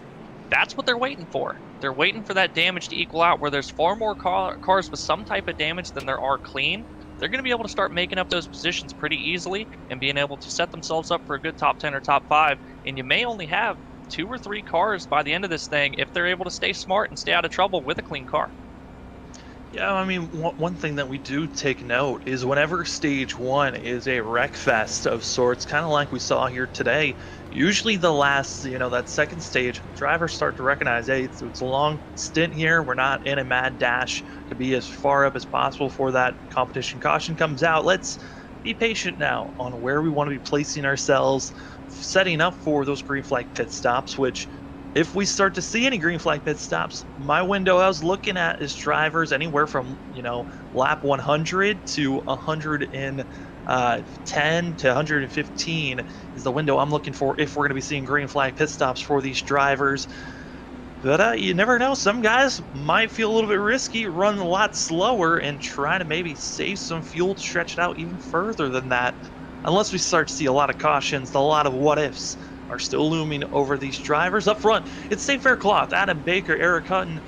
that's what they're waiting for. They're waiting for that damage to equal out where there's far more cars with some type of damage than there are clean. They're going to be able to start making up those positions pretty easily and being able to set themselves up for a good top 10 or top 5. And you may only have 2 or 3 cars by the end of this thing if they're able to stay smart and stay out of trouble with a clean car. Yeah, I mean, one thing that we do take note is whenever stage 1 is a wreck fest of sorts, kind of like we saw here today, usually the last, that second stage, drivers start to recognize, hey, it's a long stint here. We're not in a mad dash to be as far up as possible before that competition caution comes out. Let's be patient now on where we want to be placing ourselves, setting up for those green flag pit stops, which if we start to see any green flag pit stops, my window I was looking at is drivers anywhere from, lap 100 to 110 to 115 is the window I'm looking for if we're going to be seeing green flag pit stops for these drivers. But you never know. Some guys might feel a little bit risky, run a lot slower, and try to maybe save some fuel to stretch it out even further than that. Unless we start to see a lot of cautions, a lot of what-ifs are still looming over these drivers. Up front, it's St. Faircloth, Adam Baker, Eric Hutton,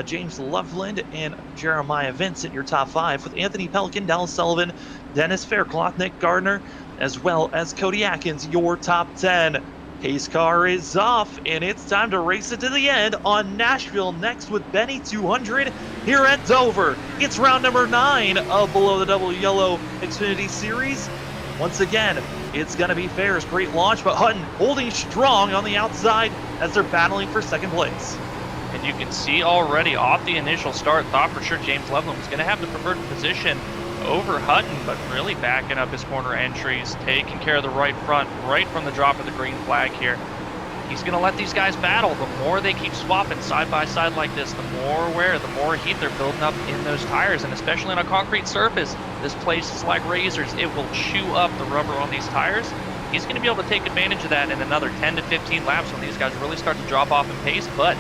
James Loveland, and Jeremiah Vincent, your top 5, with Anthony Pelican, Dallas Sullivan, Dennis Faircloth, Nick Gardner, as well as Cody Atkins, your top 10. Pace car is off, and it's time to race it to the end on Nashville next with Benny 200 here at Dover. It's round number 9 of Below the Double Yellow Xfinity Series. Once again, it's going to be Fair's great launch, but Hutton holding strong on the outside as they're battling for second place. And you can see already off the initial start, thought for sure James Loveland was going to have the preferred position over Hutton, but really backing up his corner entries, taking care of the right front right from the drop of the green flag here. He's going to let these guys battle. The more they keep swapping side by side like this, the more wear, the more heat they're building up in those tires. And especially on a concrete surface, this place is like razors. It will chew up the rubber on these tires. He's going to be able to take advantage of that in another 10 to 15 laps when these guys really start to drop off in pace. But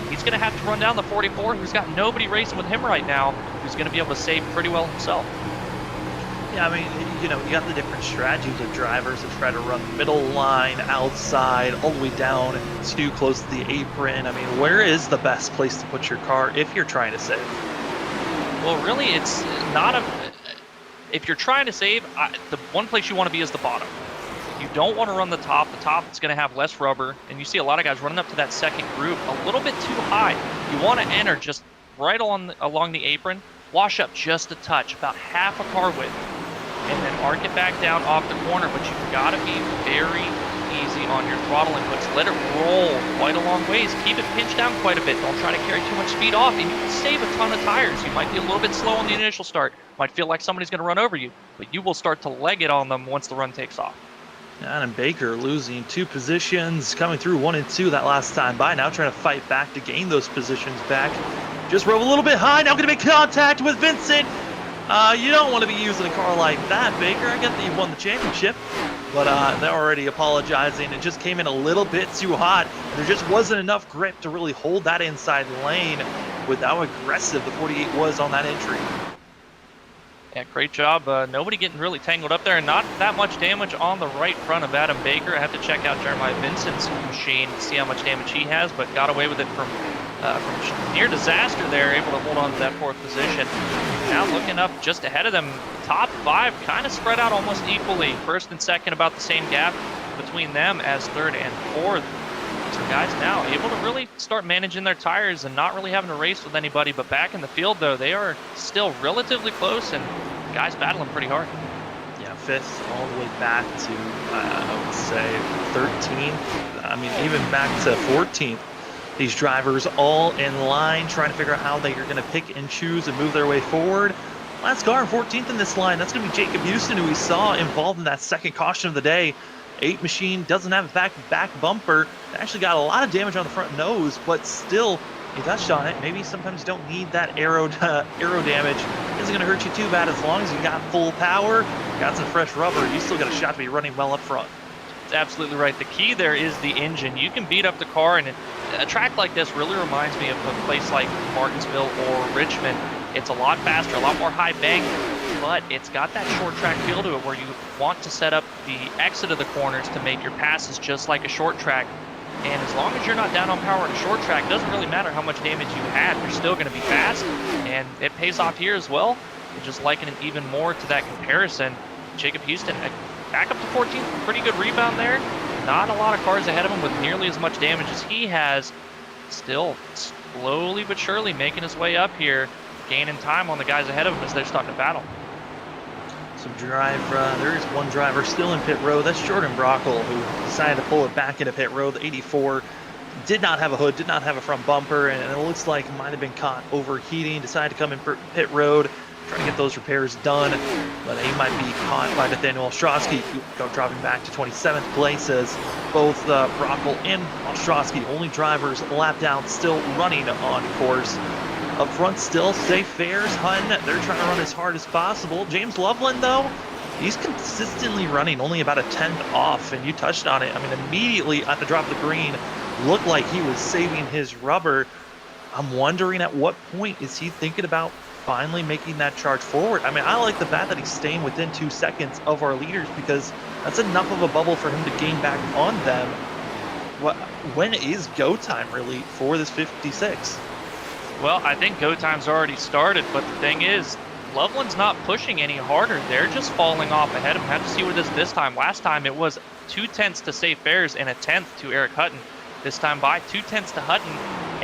he's going to have to run down the 44, who's got nobody racing with him right now, who's going to be able to save pretty well himself. Yeah, I mean, you got the different strategies of drivers that try to run middle line, outside, all the way down too close to the apron. I mean, where is the best place to put your car if you're trying to save? Well, really, it's not a... If you're trying to save, the one place you want to be is the bottom. You don't want to run the top. The top is going to have less rubber, and you see a lot of guys running up to that second group a little bit too high. You want to enter just right along the apron, wash up just a touch, about half a car width, and then arc it back down off the corner. But you've got to be very easy on your throttle inputs. Let it roll quite a long ways. Keep it pinched down quite a bit. Don't try to carry too much speed off, and you can save a ton of tires. You might be a little bit slow on the initial start. Might feel like somebody's going to run over you, but you will start to leg it on them once the run takes off. Adam Baker losing 2 positions, coming through 1 and 2 that last time by. Now trying to fight back to gain those positions back. Just rode a little bit high. Now going to make contact with Vincent. You don't want to be using a car like that, Baker. I get that you won the championship. but they're already apologizing. It just came in a little bit too hot, and there just wasn't enough grip to really hold that inside lane with how aggressive the 48 was on that entry. Yeah, great job. Nobody getting really tangled up there, and not that much damage on the right front of Adam Baker. I have to check out Jeremiah Vincent's machine to see how much damage he has, but got away with it from near disaster there, able to hold on to that 4th position. Now looking up just ahead of them, top 5 kind of spread out almost equally. 1st and 2nd about the same gap between them as 3rd and 4th. So guys now able to really start managing their tires and not really having to race with anybody, but back in the field though, they are still relatively close and guys battling pretty hard. Yeah, 5th all the way back to, I would say 13th. I mean, even back to 14th. These drivers all in line trying to figure out how they are going to pick and choose and move their way forward. Last car in 14th in this line, that's going to be Jacob Houston, who we saw involved in that 2nd caution of the day. 8 machine doesn't have a back bumper. It actually got a lot of damage on the front nose, but still, you touched on it. Maybe sometimes you don't need that aero damage. It isn't going to hurt you too bad as long as you got full power, got some fresh rubber. You still got a shot to be running well up front. That's absolutely right. The key there is the engine. You can beat up the car, and a track like this really reminds me of a place like Martinsville or Richmond. It's a lot faster, a lot more high bank, but it's got that short track feel to it where you want to set up the exit of the corners to make your passes just like a short track. And as long as you're not down on power at a short track, it doesn't really matter how much damage you had, you're still going to be fast, and it pays off here as well. And just liking it even more to that comparison. Jacob Houston back up to 14th, pretty good rebound there. Not a lot of cars ahead of him with nearly as much damage as he has. Still slowly but surely making his way up here, gaining time on the guys ahead of him as they're starting to battle. There is one driver still in pit road. That's Jordan Brockle, who decided to pull it back into pit road. The 84 did not have a hood, did not have a front bumper, and it looks like might have been caught overheating. Decided to come in pit road, try to get those repairs done, but he might be caught by Nathaniel Ostrowski, who dropping back to 27th place as both Brockle and Ostrowski, only drivers lapped down, still running on course. Up front still, Safe Fares, Hun, they're trying to run as hard as possible. James Loveland, though, he's consistently running only about a 10th off, and you touched on it. I mean, immediately at the drop of the green, looked like he was saving his rubber. I'm wondering at what point is he thinking about finally making that charge forward. I mean, I like the fact that he's staying within 2 seconds of our leaders because that's enough of a bubble for him to gain back on them. When is go time really for this 56? Well, I think go time's already started, but the thing is, Loveland's not pushing any harder. They're just falling off ahead of him. Have to see what it is this time. Last time it was 2 tenths to Safe Fares and a 10th to Eric Hutton. This time by 2 tenths to Hutton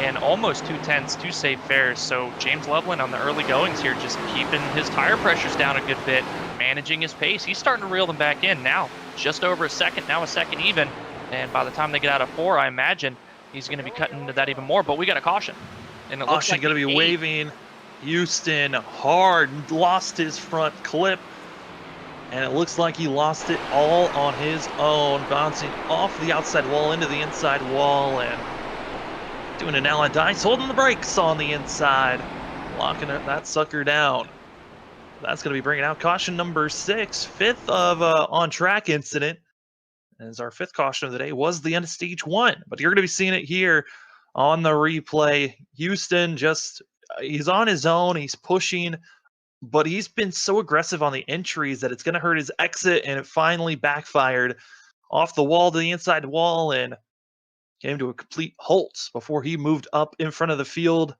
and almost 2 tenths to Safe Fares. So James Loveland on the early goings here, just keeping his tire pressures down a good bit, managing his pace. He's starting to reel them back in now. Just over a second, now a second even. And by the time they get out of 4, I imagine he's going to be cutting into that even more. But we got a caution. And it looks like going to be waving. Houston hard, lost his front clip. And it looks like he lost it all on his own, bouncing off the outside wall into the inside wall and doing an Allen Dice, holding the brakes on the inside, locking that sucker down. That's going to be bringing out caution number 6, 5th of on-track incident. As our 5th caution of the day was the end of stage 1. But you're going to be seeing it here on the replay. Houston he's on his own, he's pushing, but he's been so aggressive on the entries that it's going to hurt his exit, and it finally backfired off the wall to the inside wall and came to a complete halt before he moved up in front of the field,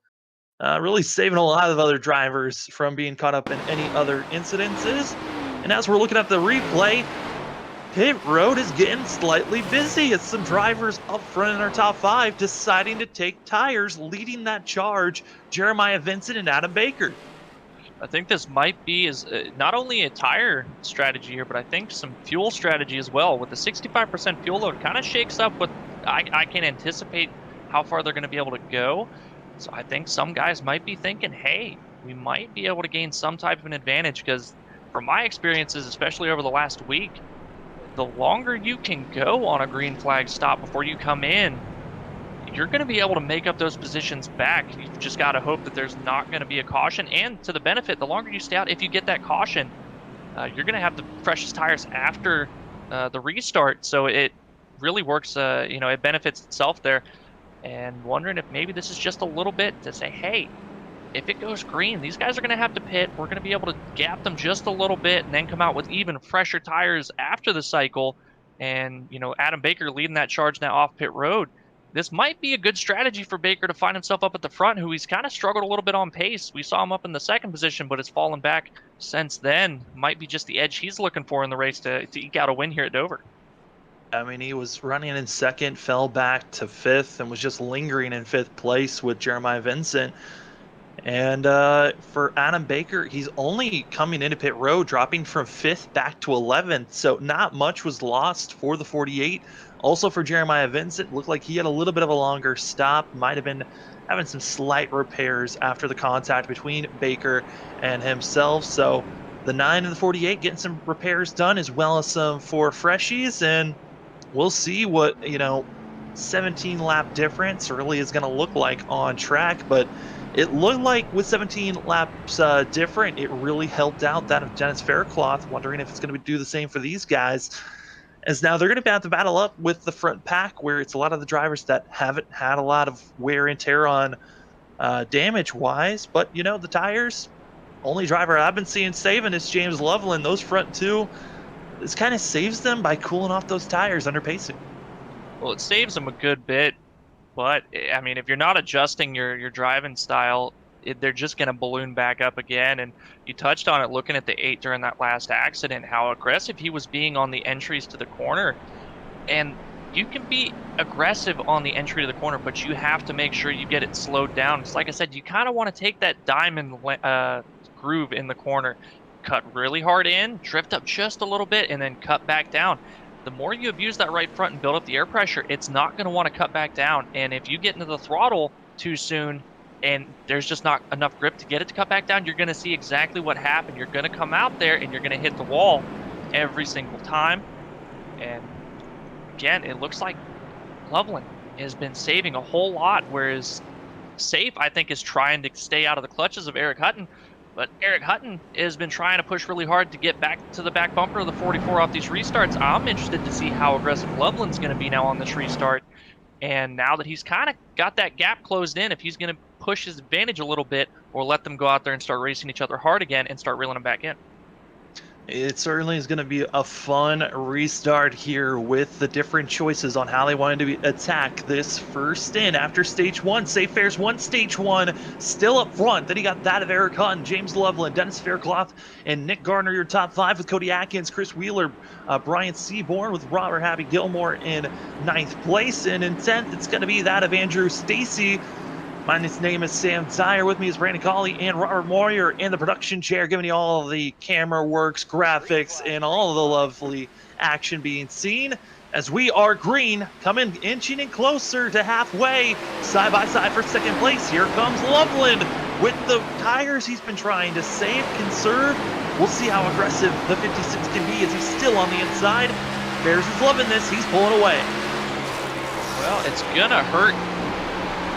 really saving a lot of other drivers from being caught up in any other incidences. And as we're looking at the replay, pit road is getting slightly busy. It's some drivers up front in our top 5 deciding to take tires, leading that charge, Jeremiah Vincent and Adam Baker. I think this might be not only a tire strategy here, but I think some fuel strategy as well. With the 65% fuel load, kind of shakes up what I can anticipate how far they're going to be able to go. So I think some guys might be thinking, hey, we might be able to gain some type of an advantage, because from my experiences, especially over the last week, the longer you can go on a green flag stop before you come in, you're going to be able to make up those positions back. You've just got to hope that there's not going to be a caution. And to the benefit, the longer you stay out, if you get that caution, you're going to have the freshest tires after the restart. So it really works. It benefits itself there. And wondering if maybe this is just a little bit to say, hey, if it goes green, these guys are going to have to pit. We're going to be able to gap them just a little bit and then come out with even fresher tires after the cycle. And, Adam Baker leading that charge now off pit road. This might be a good strategy for Baker to find himself up at the front, who he's kind of struggled a little bit on pace. We saw him up in the second position, but has fallen back since then. Might be just the edge he's looking for in the race to eke out a win here at Dover. I mean, he was running in second, fell back to fifth, and was just lingering in fifth place with Jeremiah Vincent. And for Adam Baker, he's only coming into pit road, dropping from fifth back to 11th. So not much was lost for the 48. Also for Jeremiah Vincent, looked like he had a little bit of a longer stop. Might have been having some slight repairs after the contact between Baker and himself. So the 9 and the 48 getting some repairs done, as well as some 4 freshies. And we'll see what, 17 lap difference really is going to look like on track. But it looked like with 17 laps different, it really helped out that of Dennis Faircloth. Wondering if it's going to do the same for these guys, as now they're going to have to battle up with the front pack, where it's a lot of the drivers that haven't had a lot of wear and tear on damage wise. But the tires, only driver I've been seeing saving is James Loveland. Those front two, this kind of saves them by cooling off those tires under pacing. Well, it saves them a good bit. But I mean, if you're not adjusting your driving style, they're just going to balloon back up again. And you touched on it looking at the 8 during that last accident, how aggressive he was being on the entries to the corner. And you can be aggressive on the entry to the corner, but you have to make sure you get it slowed down. Because like I said, you kind of want to take that diamond groove in the corner, cut really hard in, drift up just a little bit, and then cut back down. The more you abuse that right front and build up the air pressure, it's not going to want to cut back down. And if you get into the throttle too soon and there's just not enough grip to get it to cut back down, you're going to see exactly what happened. You're going to come out there and you're going to hit the wall every single time. And again, it looks like Loveland has been saving a whole lot, whereas Safe, I think, is trying to stay out of the clutches of Eric Hutton. But Eric Hutton has been trying to push really hard to get back to the back bumper of the 44 off these restarts. I'm interested to see how aggressive Loveland's going to be now on this restart. And now that he's kind of got that gap closed in, if he's going to push his advantage a little bit or let them go out there and start racing each other hard again and start reeling them back in. It certainly is going to be a fun restart here with the different choices on how they wanted to attack this first stint. After stage one, Safe Fair's won stage one, still up front. Then you got that of Eric Hutton, James Loveland, Dennis Faircloth, and Nick Gardner, your top 5, with Cody Atkins, Chris Wheeler, Brian Seaborn, with Robert Happy Gilmore in 9th place. And in 10th, it's going to be that of Andrew Stacy. My name is Sam Dyer. With me is Brandon Colley and Robert Moyer in the production chair, giving you all the camera works, graphics, and all of the lovely action being seen as we are green, coming inching in closer to halfway, side by side for second place. Here comes Loveland with the tires he's been trying to save, conserve. We'll see how aggressive the 56 can be as he's still on the inside. Bears is loving this. He's pulling away. Well, it's gonna hurt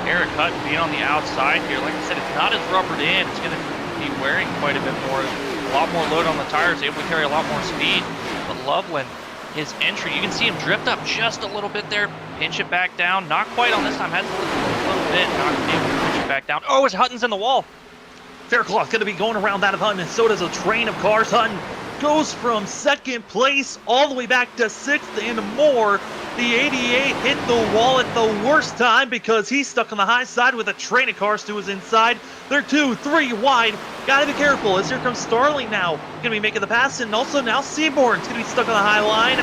Eric Hutton being on the outside here. Like I said, it's not as rubbered in. It's going to be wearing quite a bit more, a lot more load on the tires, able to carry a lot more speed. But Loveland, his entry, you can see him drift up just a little bit there, pinch it back down. Not quite on this time, had to a little bit, not able to pinch it back down. Oh, his Hutton's in the wall. Faircloth going to be going around that of Hutton, and so does a train of cars. Hutton goes from second place all the way back to 6th and more. The 88 hit the wall at the worst time because he's stuck on the high side with a train of cars to his inside. They're 2, 3 wide. Gotta be careful as here comes Starling now. Gonna be making the pass, and also now Seaborn's gonna be stuck on the high line.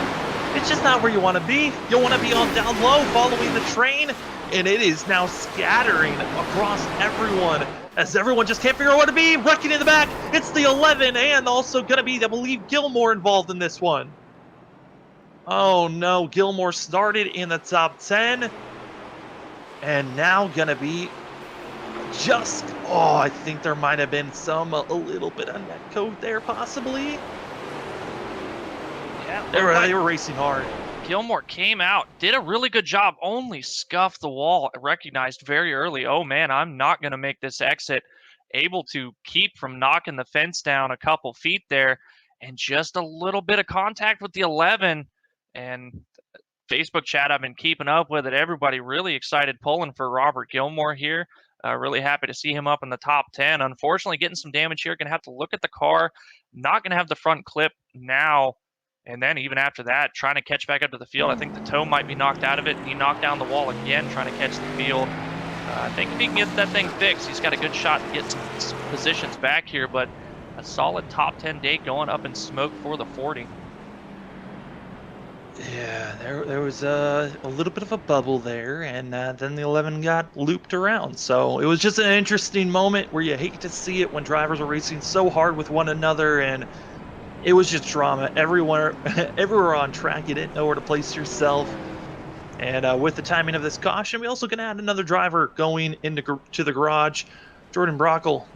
It's just not where you want to be. You want to be on down low following the train, and it is now scattering across everyone as everyone just can't figure out what to be. Wrecking in the back, it's the 11, and also gonna be, I believe, Gilmore involved in this one. Oh no, Gilmore started in the top 10 and now gonna be just, I think there might have been a little bit of net code there possibly. Yeah, they were racing hard. Gilmore came out, did a really good job, only scuffed the wall, recognized very early, oh man, I'm not gonna make this exit. Able to keep from knocking the fence down a couple feet there, and just a little bit of contact with the 11. And Facebook chat, I've been keeping up with it. Everybody really excited, pulling for Robert Gilmore here. Really happy to see him up in the top 10. Unfortunately, getting some damage here. Going to have to look at the car. Not going to have the front clip now. And then even after that, trying to catch back up to the field. I think the toe might be knocked out of it. He knocked down the wall again, trying to catch the field. I think if he can get that thing fixed, he's got a good shot to get some positions back here. But a solid top 10 day going up in smoke for the 40. Yeah, there was a little bit of a bubble there, and then the 11 got looped around. So it was just an interesting moment where you hate to see it when drivers are racing so hard with one another, and it was just drama everywhere. Everywhere on track, you didn't know where to place yourself. And with the timing of this caution, we also going to add another driver going into to the garage. Jordan Brockle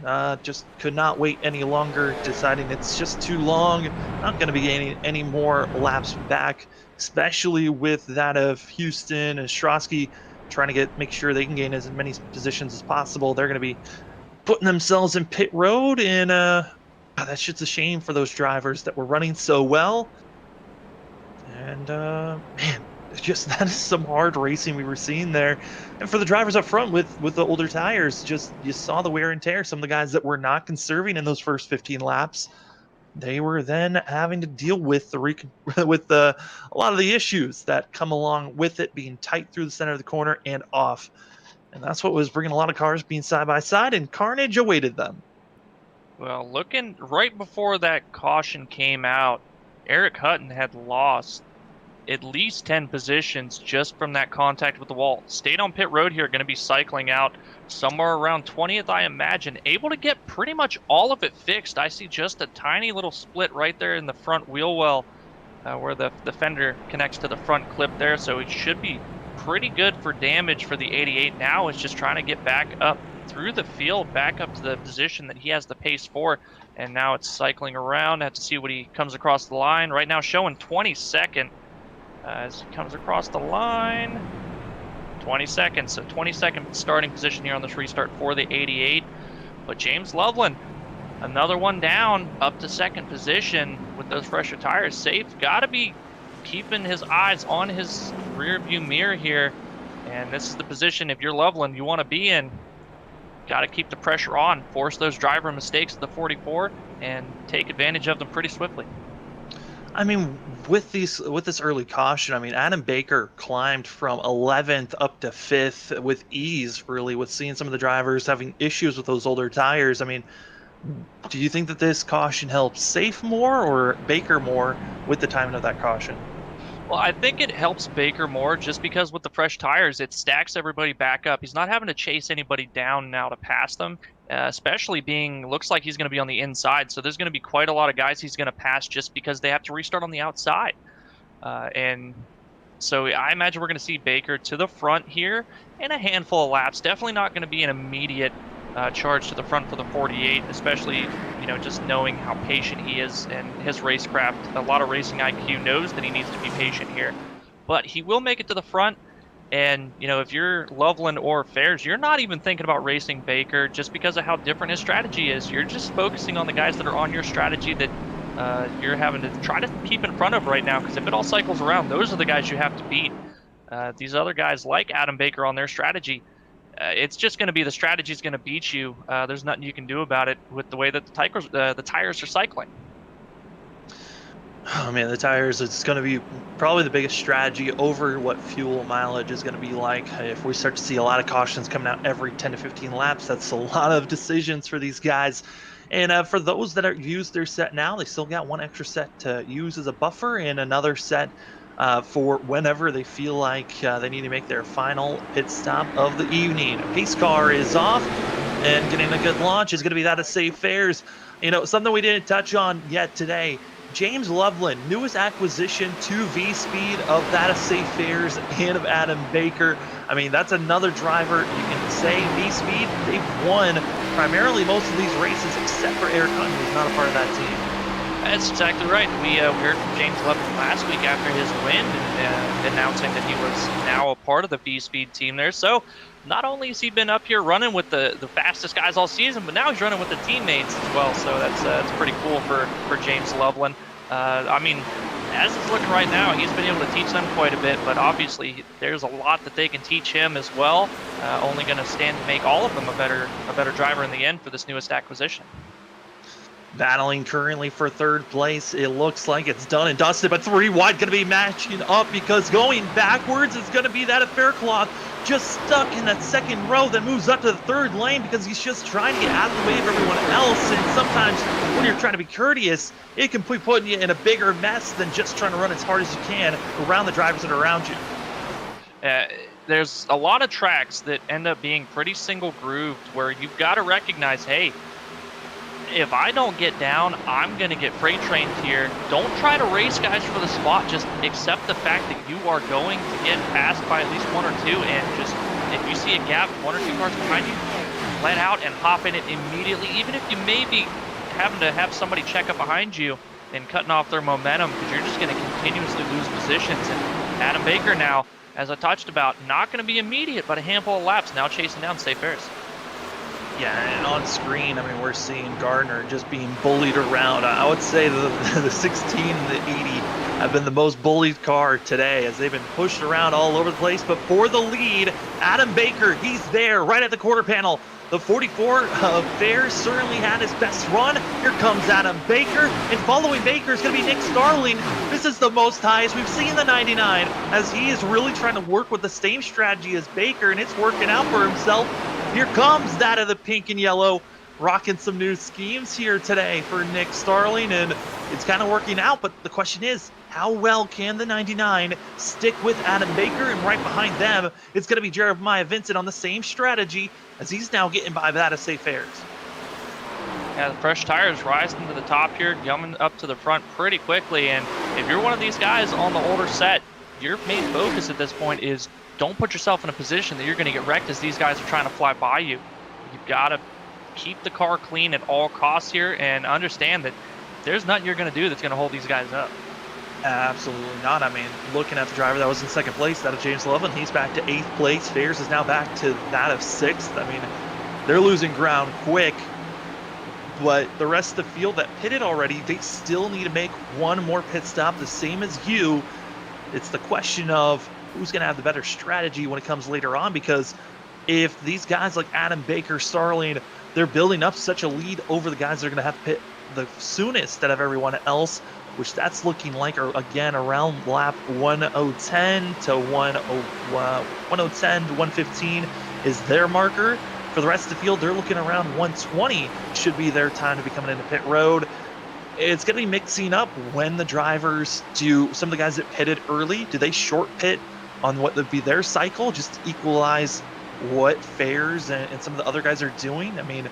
just could not wait any longer, deciding it's just too long. Not going to be gaining any more laps back, especially with that of Houston and Strosky trying to make sure they can gain as many positions as possible. They're going to be putting themselves in pit road, and that's just a shame for those drivers that were running so well. And man, just that is some hard racing we were seeing there. And for the drivers up front with the older tires, just you saw the wear and tear. Some of the guys that were not conserving in those first 15 laps, they were then having to deal with a lot of the issues that come along with it being tight through the center of the corner and off. And that's what was bringing a lot of cars being side by side, and carnage awaited them. Well, looking right before that caution came out, Eric Hutton had lost at least 10 positions just from that contact with the wall. Stayed on pit road here, going to be cycling out somewhere around 20th, I imagine. Able to get pretty much all of it fixed. I see just a tiny little split right there in the front wheel well where the fender connects to the front clip there. So it should be pretty good for damage for the 88. Now it's just trying to get back up through the field, back up to the position that he has the pace for. And now it's cycling around. Have to see what he comes across the line. Right now showing 22nd. As he comes across the line, 20 seconds. So 22nd starting position here on this restart for the 88. But James Loveland, another one down, up to second position with those fresher tires. Safe, got to be keeping his eyes on his rear view mirror here. And this is the position, if you're Loveland, you want to be in. Got to keep the pressure on, force those driver mistakes at the 44, and take advantage of them pretty swiftly. I mean, with this early caution, I mean, Adam Baker climbed from 11th up to 5th with ease, really, with seeing some of the drivers having issues with those older tires. I mean, do you think that this caution helps Safe more or Baker more with the timing of that caution? Well, I think it helps Baker more just because with the fresh tires, it stacks everybody back up. He's not having to chase anybody down now to pass them, especially looks like he's going to be on the inside. So there's going to be quite a lot of guys he's going to pass just because they have to restart on the outside. And so I imagine we're going to see Baker to the front here in a handful of laps. Definitely not going to be an immediate charge to the front for the 48, especially, just knowing how patient he is and his racecraft. A lot of racing IQ knows that he needs to be patient here. But he will make it to the front. And, if you're Loveland or Fairs, you're not even thinking about racing Baker just because of how different his strategy is. You're just focusing on the guys that are on your strategy that you're having to try to keep in front of right now, because if it all cycles around, those are the guys you have to beat. These other guys like Adam Baker on their strategy, it's just going to be the strategy's going to beat you. There's nothing you can do about it with the way that the tires are cycling. Oh man, the tires, it's going to be probably the biggest strategy over what fuel mileage is going to be like. If we start to see a lot of cautions coming out every 10 to 15 laps, that's a lot of decisions for these guys. And for those that are used their set now, they still got one extra set to use as a buffer and another set for whenever they feel like they need to make their final pit stop of the evening. Pace car is off, and getting a good launch is going to be that of Safe Fairs. Something we didn't touch on yet today. James Loveland, newest acquisition to V-Speed of that of Safe Fairs and of Adam Baker. I mean, that's another driver you can say V-Speed. They've won primarily most of these races except for Eric Hutton, who's not a part of that team. That's exactly right. We heard from James Loveland last week after his win, and announcing that he was now a part of the V-Speed team there. So not only has he been up here running with the fastest guys all season, but now he's running with the teammates as well. So that's pretty cool for James Loveland. I mean, as it's looking right now, he's been able to teach them quite a bit, but obviously there's a lot that they can teach him as well. Only going to stand to make all of them a better driver in the end for this newest acquisition. Battling currently for third place. It looks like it's done and dusted, but 3 wide going to be matching up because going backwards is going to be that of Faircloth, just stuck in that second row that moves up to the third lane because he's just trying to get out of the way of everyone else. And sometimes when you're trying to be courteous, it can be putting you in a bigger mess than just trying to run as hard as you can around the drivers that are around you. There's a lot of tracks that end up being pretty single grooved where you've got to recognize, hey, if I don't get down, I'm going to get freight trained here. Don't try to race guys for the spot. Just accept the fact that you are going to get passed by at least 1 or 2. And just, if you see a gap, 1 or 2 cars behind you, let out and hop in it immediately. Even if you may be having to have somebody check up behind you and cutting off their momentum, because you're just going to continuously lose positions. And Adam Baker now, as I touched about, not going to be immediate, but a handful of laps now chasing down Safe Airs. Yeah, and on screen, I mean, we're seeing Gardner just being bullied around. I would say the 16 and the 80 have been the most bullied car today as they've been pushed around all over the place. But for the lead, Adam Baker, he's there right at the quarter panel. The 44 of Fair certainly had his best run. Here comes Adam Baker, and following Baker is going to be Nick Starling. This is the most highest we've seen the 99, as he is really trying to work with the same strategy as Baker, and it's working out for himself. Here comes that of the pink and yellow, rocking some new schemes here today for Nick Starling, and it's kind of working out. But the question is, how well can the 99 stick with Adam Baker? And right behind them, it's going to be Jeremiah Vincent on the same strategy, as he's now getting by that of Safe Airs. Yeah, the fresh tires rising to the top here, coming up to the front pretty quickly. And if you're one of these guys on the older set, your main focus at this point is don't put yourself in a position that you're going to get wrecked as these guys are trying to fly by you. You've got to keep the car clean at all costs here and understand that there's nothing you're going to do that's going to hold these guys up. Absolutely not. I mean, looking at the driver that was in second place, that of James Loveland, he's back to 8th place. Fairs is now back to that of 6th. I mean, they're losing ground quick. But the rest of the field that pitted already, they still need to make one more pit stop, the same as you. It's the question of who's going to have the better strategy when it comes later on, because if these guys like Adam Baker, Starling, they're building up such a lead over the guys that are going to have to pit the soonest out of everyone else, which that's looking like, again, around lap 1010 to 110 to 115 is their marker. For the rest of the field, they're looking around 120 should be their time to be coming into pit road. It's going to be mixing up when the drivers do. Some of the guys that pitted early, do they short pit on what would be their cycle just to equalize what Fairs and some of the other guys are doing? I mean,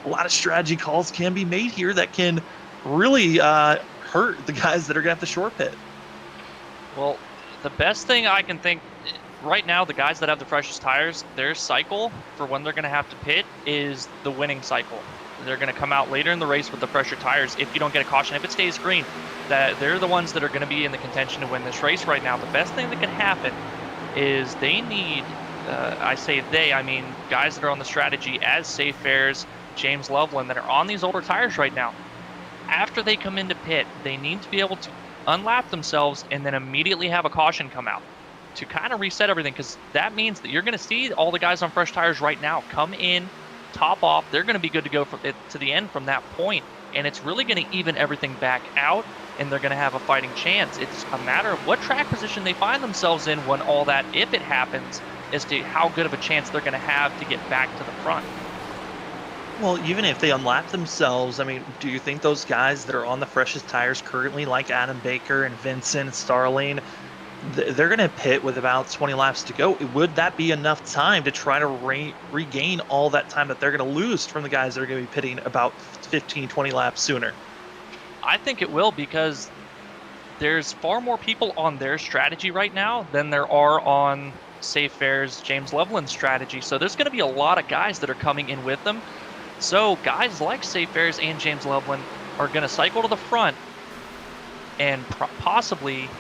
a lot of strategy calls can be made here that can really hurt the guys that are going to have to short pit. Well, the best thing I can think right now, the guys that have the freshest tires, their cycle for when they're going to have to pit is the winning cycle. They're going to come out later in the race with the fresher tires if you don't get a caution. If it stays green, that they're the ones that are going to be in the contention to win this race right now. The best thing that can happen is they need, I mean guys that are on the strategy as Safe Airs, James Loveland, that are on these older tires right now. After they come into pit, they need to be able to unlap themselves and then immediately have a caution come out to kind of reset everything, because that means that you're going to see all the guys on fresh tires right now come in, top off. They're going to be good to go to the end from that point, and it's really going to even everything back out, and they're going to have a fighting chance. It's a matter of what track position they find themselves in when all that, if it happens, as to how good of a chance they're going to have to get back to the front. Well, even if they unlap themselves, I mean, do you think those guys that are on the freshest tires currently, like Adam Baker and Vincent and Starling, they're going to pit with about 20 laps to go? Would that be enough time to try to regain all that time that they're going to lose from the guys that are going to be pitting about 15, 20 laps sooner? I think it will, because there's far more people on their strategy right now than there are on Safe Airs, James Loveland's strategy. So there's going to be a lot of guys that are coming in with them. So guys like Safe Airs and James Loveland are going to cycle to the front and possibly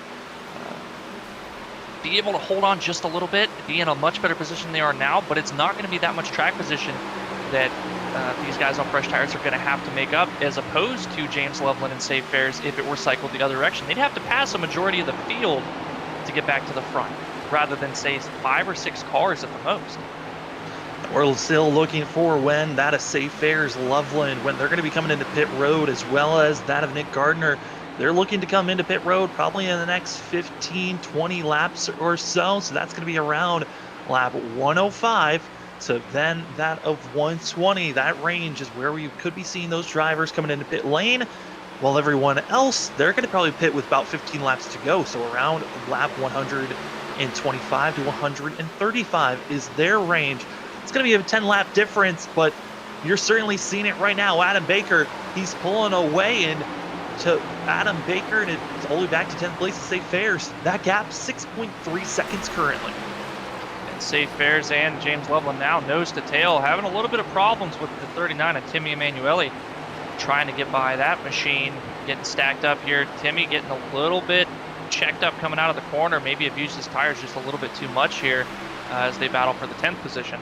be able to hold on just a little bit, be in a much better position than they are now, but it's not going to be that much track position that these guys on fresh tires are going to have to make up, as opposed to James Loveland and Safe Fares if it were cycled the other direction. They'd have to pass a majority of the field to get back to the front, rather than say 5 or 6 cars at the most. We're still looking for when that of Safe Fares Loveland, when they're going to be coming into pit road, as well as that of Nick Gardner. They're looking to come into pit road probably in the next 15, 20 laps or so. So that's going to be around lap 105 to then that of 120. That range is where we could be seeing those drivers coming into pit lane, while everyone else, they're going to probably pit with about 15 laps to go. So around lap 125 to 135 is their range. It's going to be a 10-lap difference, but you're certainly seeing it right now. Adam Baker, he's pulling away, and to Adam Baker, and it's all the way back to 10th place to Safe Fares. That gap, 6.3 seconds currently. And Safe Fares and James Loveland now nose to tail, having a little bit of problems with the 39 of Timmy Emanuele, trying to get by that machine, getting stacked up here. Timmy getting a little bit checked up coming out of the corner, maybe abused his tires just a little bit too much here as they battle for the 10th position.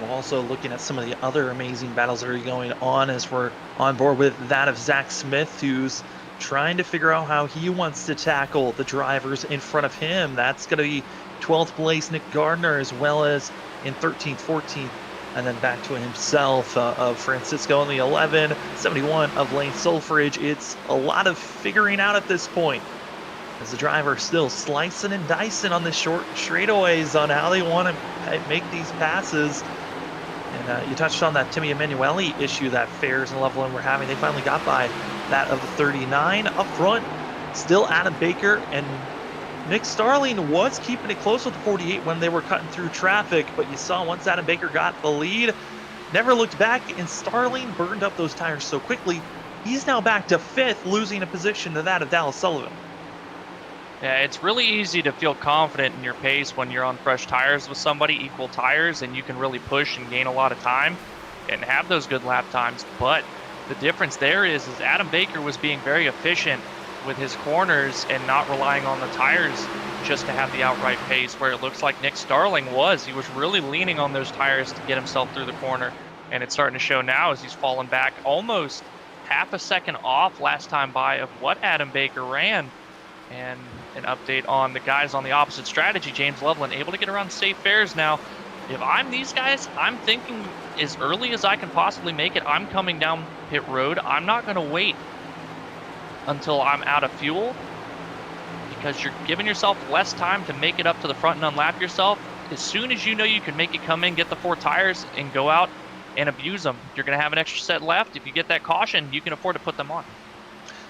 We're also looking at some of the other amazing battles that are going on as we're on board with that of Zach Smith, who's trying to figure out how he wants to tackle the drivers in front of him. That's going to be 12th place Nick Gardner, as well as in 13th, 14th, and then back to himself of Francisco in the 11, 71 of Lane Sulfridge. It's a lot of figuring out at this point, as the driver still slicing and dicing on the short straightaways on how they want to make these passes. And you touched on that Timmy Emanuele issue that Fares and Loveland were having. They finally got by that of the 39. Up front, still Adam Baker, and Nick Starling was keeping it close with the 48 when they were cutting through traffic, but you saw once Adam Baker got the lead, never looked back, and Starling burned up those tires so quickly, he's now back to 5th, losing a position to that of Dallas Sullivan. Yeah, it's really easy to feel confident in your pace when you're on fresh tires with somebody, equal tires, and you can really push and gain a lot of time and have those good lap times. But the difference there is Adam Baker was being very efficient with his corners and not relying on the tires just to have the outright pace, where it looks like Nick Starling was. He was really leaning on those tires to get himself through the corner, and it's starting to show now as he's fallen back almost half a second off last time by of what Adam Baker ran. And an update on the guys on the opposite strategy. James Loveland able to get around Safe Fares now. If I'm these guys, I'm thinking as early as I can possibly make it, I'm coming down pit road. I'm not going to wait until I'm out of fuel, because you're giving yourself less time to make it up to the front and unlap yourself. As soon as you know you can make it, come in, get the 4 tires, and go out and abuse them. You're going to have an extra set left. If you get that caution, you can afford to put them on.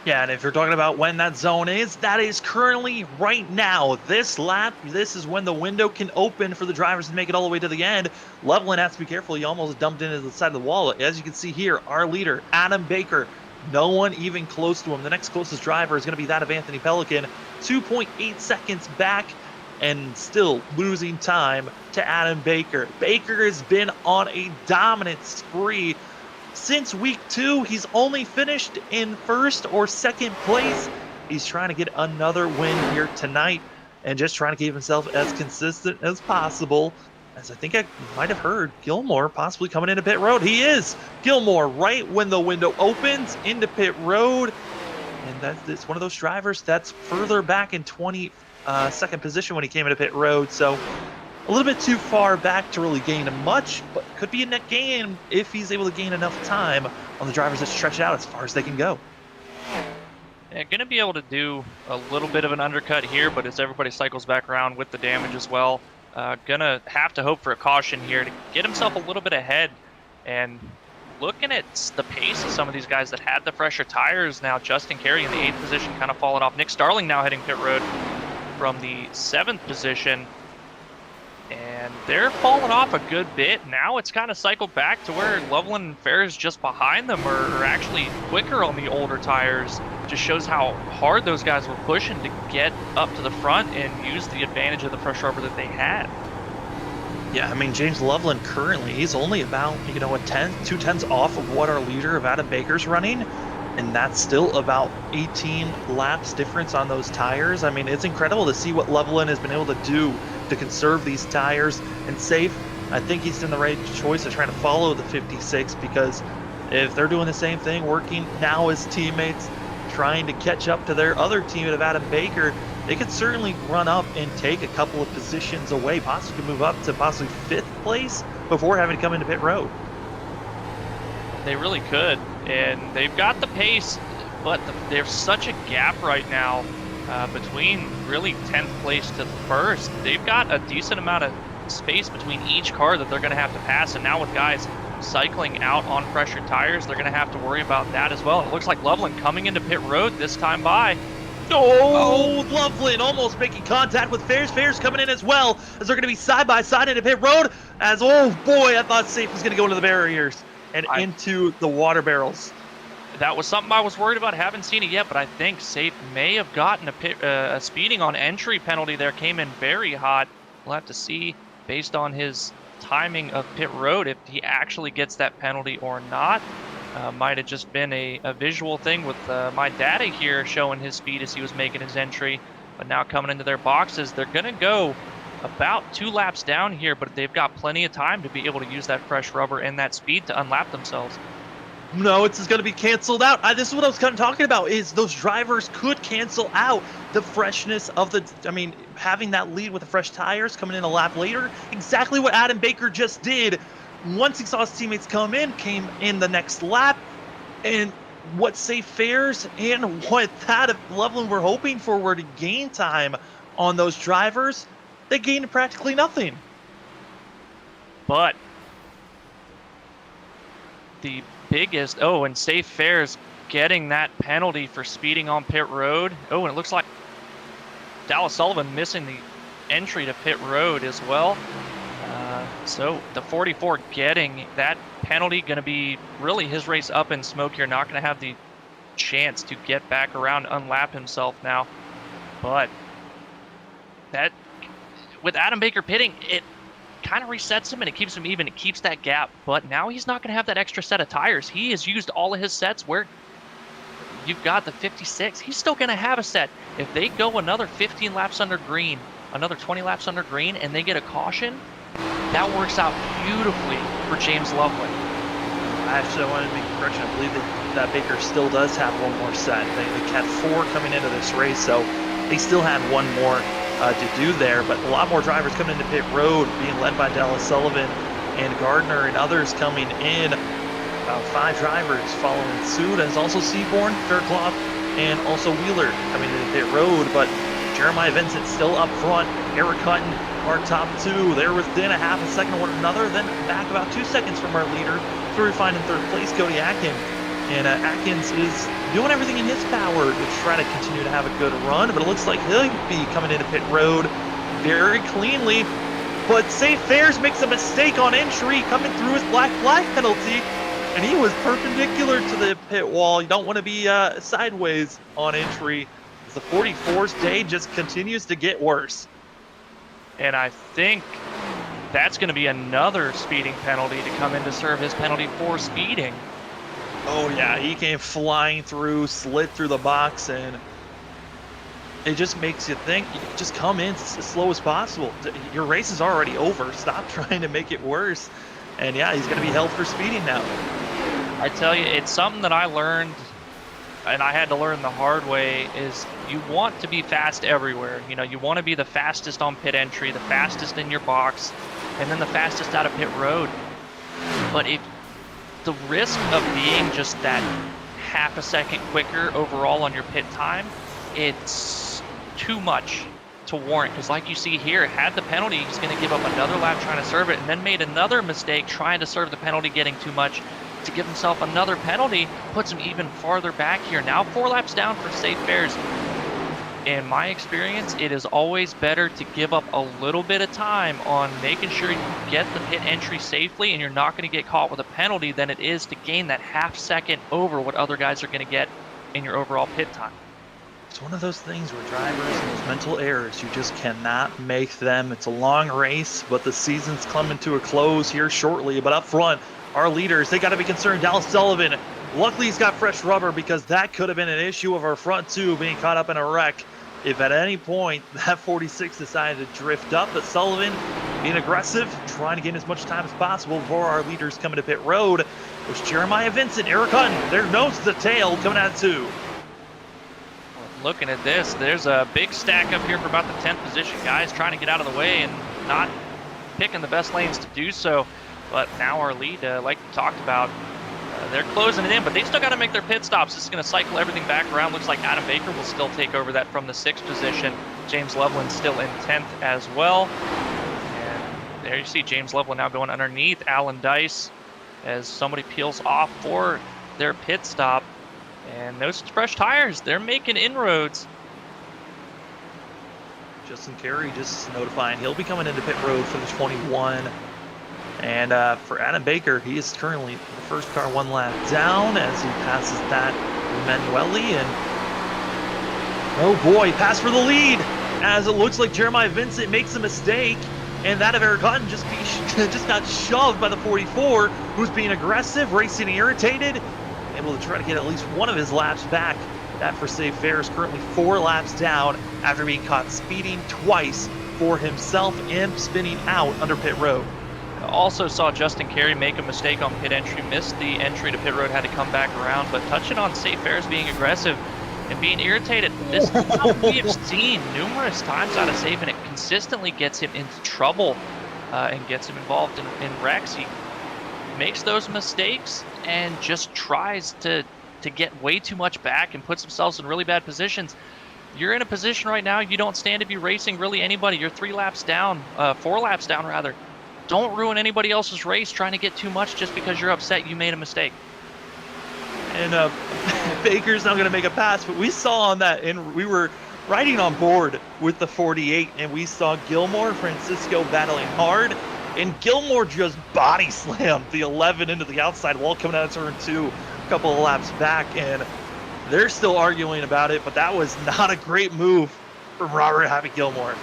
Yeah, and if you're talking about when that zone is, that is currently right now. This lap, this is when the window can open for the drivers to make it all the way to the end. Loveland has to be careful. He almost dumped into the side of the wall. As you can see here, our leader, Adam Baker, no one even close to him. The next closest driver is going to be that of Anthony Pelican, 2.8 seconds back, and still losing time to Adam Baker. Baker has been on a dominant spree. Since week 2, he's only finished in 1st or 2nd place. He's trying to get another win here tonight and just trying to keep himself as consistent as possible. As I think I might have heard Gilmore possibly coming into pit road. He is! Gilmore right when the window opens into pit road. And that's one of those drivers that's further back in 22nd position when he came into pit road. So a little bit too far back to really gain much, but could be a net gain if he's able to gain enough time on the drivers that stretch it out as far as they can go. Yeah, going to be able to do a little bit of an undercut here, but as everybody cycles back around with the damage as well, going to have to hope for a caution here to get himself a little bit ahead. And looking at the pace of some of these guys that had the fresher tires now, Justin Carey in the 8th position kind of falling off. Nick Starling now heading pit road from the 7th position. And they're falling off a good bit. Now it's kind of cycled back to where Loveland and Fares just behind them are actually quicker on the older tires. Just shows how hard those guys were pushing to get up to the front and use the advantage of the fresh rubber that they had. Yeah, I mean, James Loveland currently, he's only about, a 2 tenths off of what our leader of Adam Baker's running. And that's still about 18 laps difference on those tires. I mean, it's incredible to see what Loveland has been able to do to conserve these tires and save I think he's in the right choice of trying to follow the 56, because if they're doing the same thing, working now as teammates, trying to catch up to their other teammate of Adam Baker, they could certainly run up and take a couple of positions away, possibly could move up to possibly 5th place before having to come into pit road. They really could, and they've got the pace, but there's such a gap right now between really 10th place to 1st. They've got a decent amount of space between each car that they're going to have to pass, and now with guys cycling out on pressured tires, they're going to have to worry about that as well. And it looks like Loveland coming into pit road this time by. Oh, Loveland almost making contact with Fairs. Fairs coming in as well, as they're going to be side by side into pit road. As, oh boy, I thought Safe was going to go into the barriers and into the water barrels. That was something I was worried about. Haven't seen it yet, but I think Safe may have gotten a speeding on entry penalty there. Came in very hot. We'll have to see based on his timing of pit road if he actually gets that penalty or not. Might have just been a visual thing with my data here showing his speed as he was making his entry. But now coming into their boxes, they're going to go about 2 laps down here, but they've got plenty of time to be able to use that fresh rubber and that speed to unlap themselves. No, it's going to be canceled out. This is what I was kind of talking about, is those drivers could cancel out the freshness of having that lead with the fresh tires coming in a lap later. Exactly what Adam Baker just did. Once he saw his teammates come in, came in the next lap, and what Safe Fairs and what that Loveland were hoping for were to gain time on those drivers, they gained practically nothing. But the biggest, and Safe Fairs getting that penalty for speeding on pit road. And it looks like Dallas Sullivan missing the entry to pit road as well. So the 44 getting that penalty, going to be really his race up in smoke here. Not going to have the chance to get back around, unlap himself now. But that, with Adam Baker pitting, it kind of resets him and it keeps him even. It keeps that gap. But now he's not going to have that extra set of tires. He has used all of his sets where you've got the 56. He's still going to have a set. If they go another 15 laps under green, another 20 laps under green, and they get a caution, that works out beautifully for James Loveland. Actually, I wanted to make a correction. I believe that Baker still does have one more set. They had 4 coming into this race, so they still had one more to do there. But a lot more drivers coming into pit road, being led by Dallas Sullivan and Gardner and others coming in. 5 drivers following suit, as also Seaborn, Faircloth, and also Wheeler coming into pit road. But Jeremiah Vincent still up front. Eric Hutton, our top 2. They're within a half a second of one another, then back about 2 seconds from our leader. So we find in 3rd place Cody Atkins. And Atkins is doing everything in his power to try to continue to have a good run, but it looks like he'll be coming into pit road very cleanly. But Safe Fairs makes a mistake on entry, coming through his black flag penalty, and he was perpendicular to the pit wall. You don't want to be sideways on entry. The 44's day just continues to get worse. And I think that's going to be another speeding penalty to come in to serve his penalty for speeding. Oh yeah, he came flying through, slid through the box, and it just makes you think, you just come in as slow as possible. Your race is already over. Stop trying to make it worse. And yeah, he's going to be held for speeding now. I tell you, it's something that I learned, and I had to learn the hard way, is you want to be fast everywhere. You know, you want to be the fastest on pit entry, the fastest in your box, and then the fastest out of pit road. But if the risk of being just that half a second quicker overall on your pit time, it's too much to warrant. Because like you see here, had the penalty, he's going to give up another lap trying to serve it, and then made another mistake trying to serve the penalty, getting too much. To give himself another penalty puts him even farther back here. Now 4 laps down for Safe Fairs. In my experience, it is always better to give up a little bit of time on making sure you get the pit entry safely and you're not going to get caught with a penalty than it is to gain that half second over what other guys are going to get in your overall pit time. It's one of those things where drivers and those mental errors, you just cannot make them. It's a long race, but the season's coming to a close here shortly. But up front, our leaders, they got to be concerned. Dallas Sullivan, luckily he's got fresh rubber, because that could have been an issue of our front 2 being caught up in a wreck if at any point that 46 decided to drift up. But Sullivan being aggressive, trying to gain as much time as possible before our leaders come into pit road. There's Jeremiah Vincent, Eric Hutton, their nose to the tail coming out of 2. Looking at this, there's a big stack up here for about the 10th position. Guys trying to get out of the way and not picking the best lanes to do so. But now our lead, like we talked about, they're closing it in, but they still got to make their pit stops. This is going to cycle everything back around. Looks like Adam Baker will still take over that from the 6th position. James Loveland still in 10th as well. And there you see James Loveland now going underneath Alan Dice as somebody peels off for their pit stop. And those fresh tires, they're making inroads. Justin Carey just notifying he'll be coming into pit road for the 21. And for Adam Baker, he is currently the first car 1 lap down as he passes that Manueli. And oh boy, pass for the lead as it looks like Jeremiah Vincent makes a mistake. And that of Eric Hutton just got shoved by the 44, who's being aggressive, racing irritated, able to try to get at least one of his laps back. That for Save Fair is currently 4 laps down after being caught speeding twice for himself and spinning out under pit road. Also saw Justin Carey make a mistake on pit entry, missed the entry to pit road, had to come back around, but touching on Save Fair's being aggressive and being irritated. This is what we have seen numerous times out of Save, and it consistently gets him into trouble and gets him involved in wrecks. He makes those mistakes and just tries to get way too much back and puts themselves in really bad positions. You're in a position right now, you don't stand to be racing really anybody. You're 4 laps down rather. Don't ruin anybody else's race trying to get too much just because you're upset you made a mistake. And Baker's not going to make a pass, but we saw on that, and we were riding on board with the 48, and we saw Gilmore, Francisco battling hard, and Gilmore just body slammed the 11 into the outside wall coming out of turn 2 a couple of laps back, and they're still arguing about it, but that was not a great move from Robert Happy Gilmore.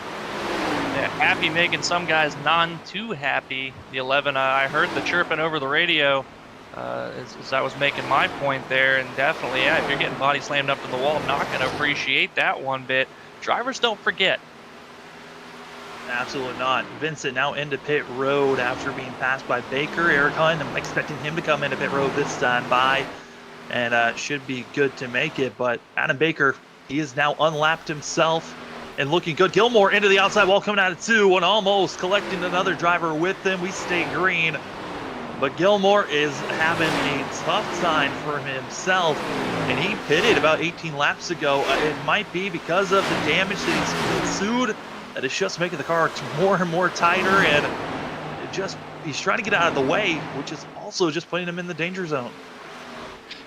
Yeah, happy making some guys none too happy. The 11, I heard the chirping over the radio as I was making my point there, and definitely, yeah, if you're getting body slammed up to the wall, I'm not going to appreciate that one bit. Drivers don't forget. Absolutely not. Vincent now into pit road after being passed by Baker. Eric Hunt, I'm expecting him to come into pit road this time by, and should be good to make it. But Adam Baker, he is now unlapped himself and looking good. Gilmore into the outside wall coming out of 2 and almost collecting another driver with him. We stay green, but Gilmore is having a tough time for himself, and he pitted about 18 laps ago. It might be because of the damage that he's ensued that is just making the car more and more tighter, and he's trying to get out of the way, which is also just putting him in the danger zone.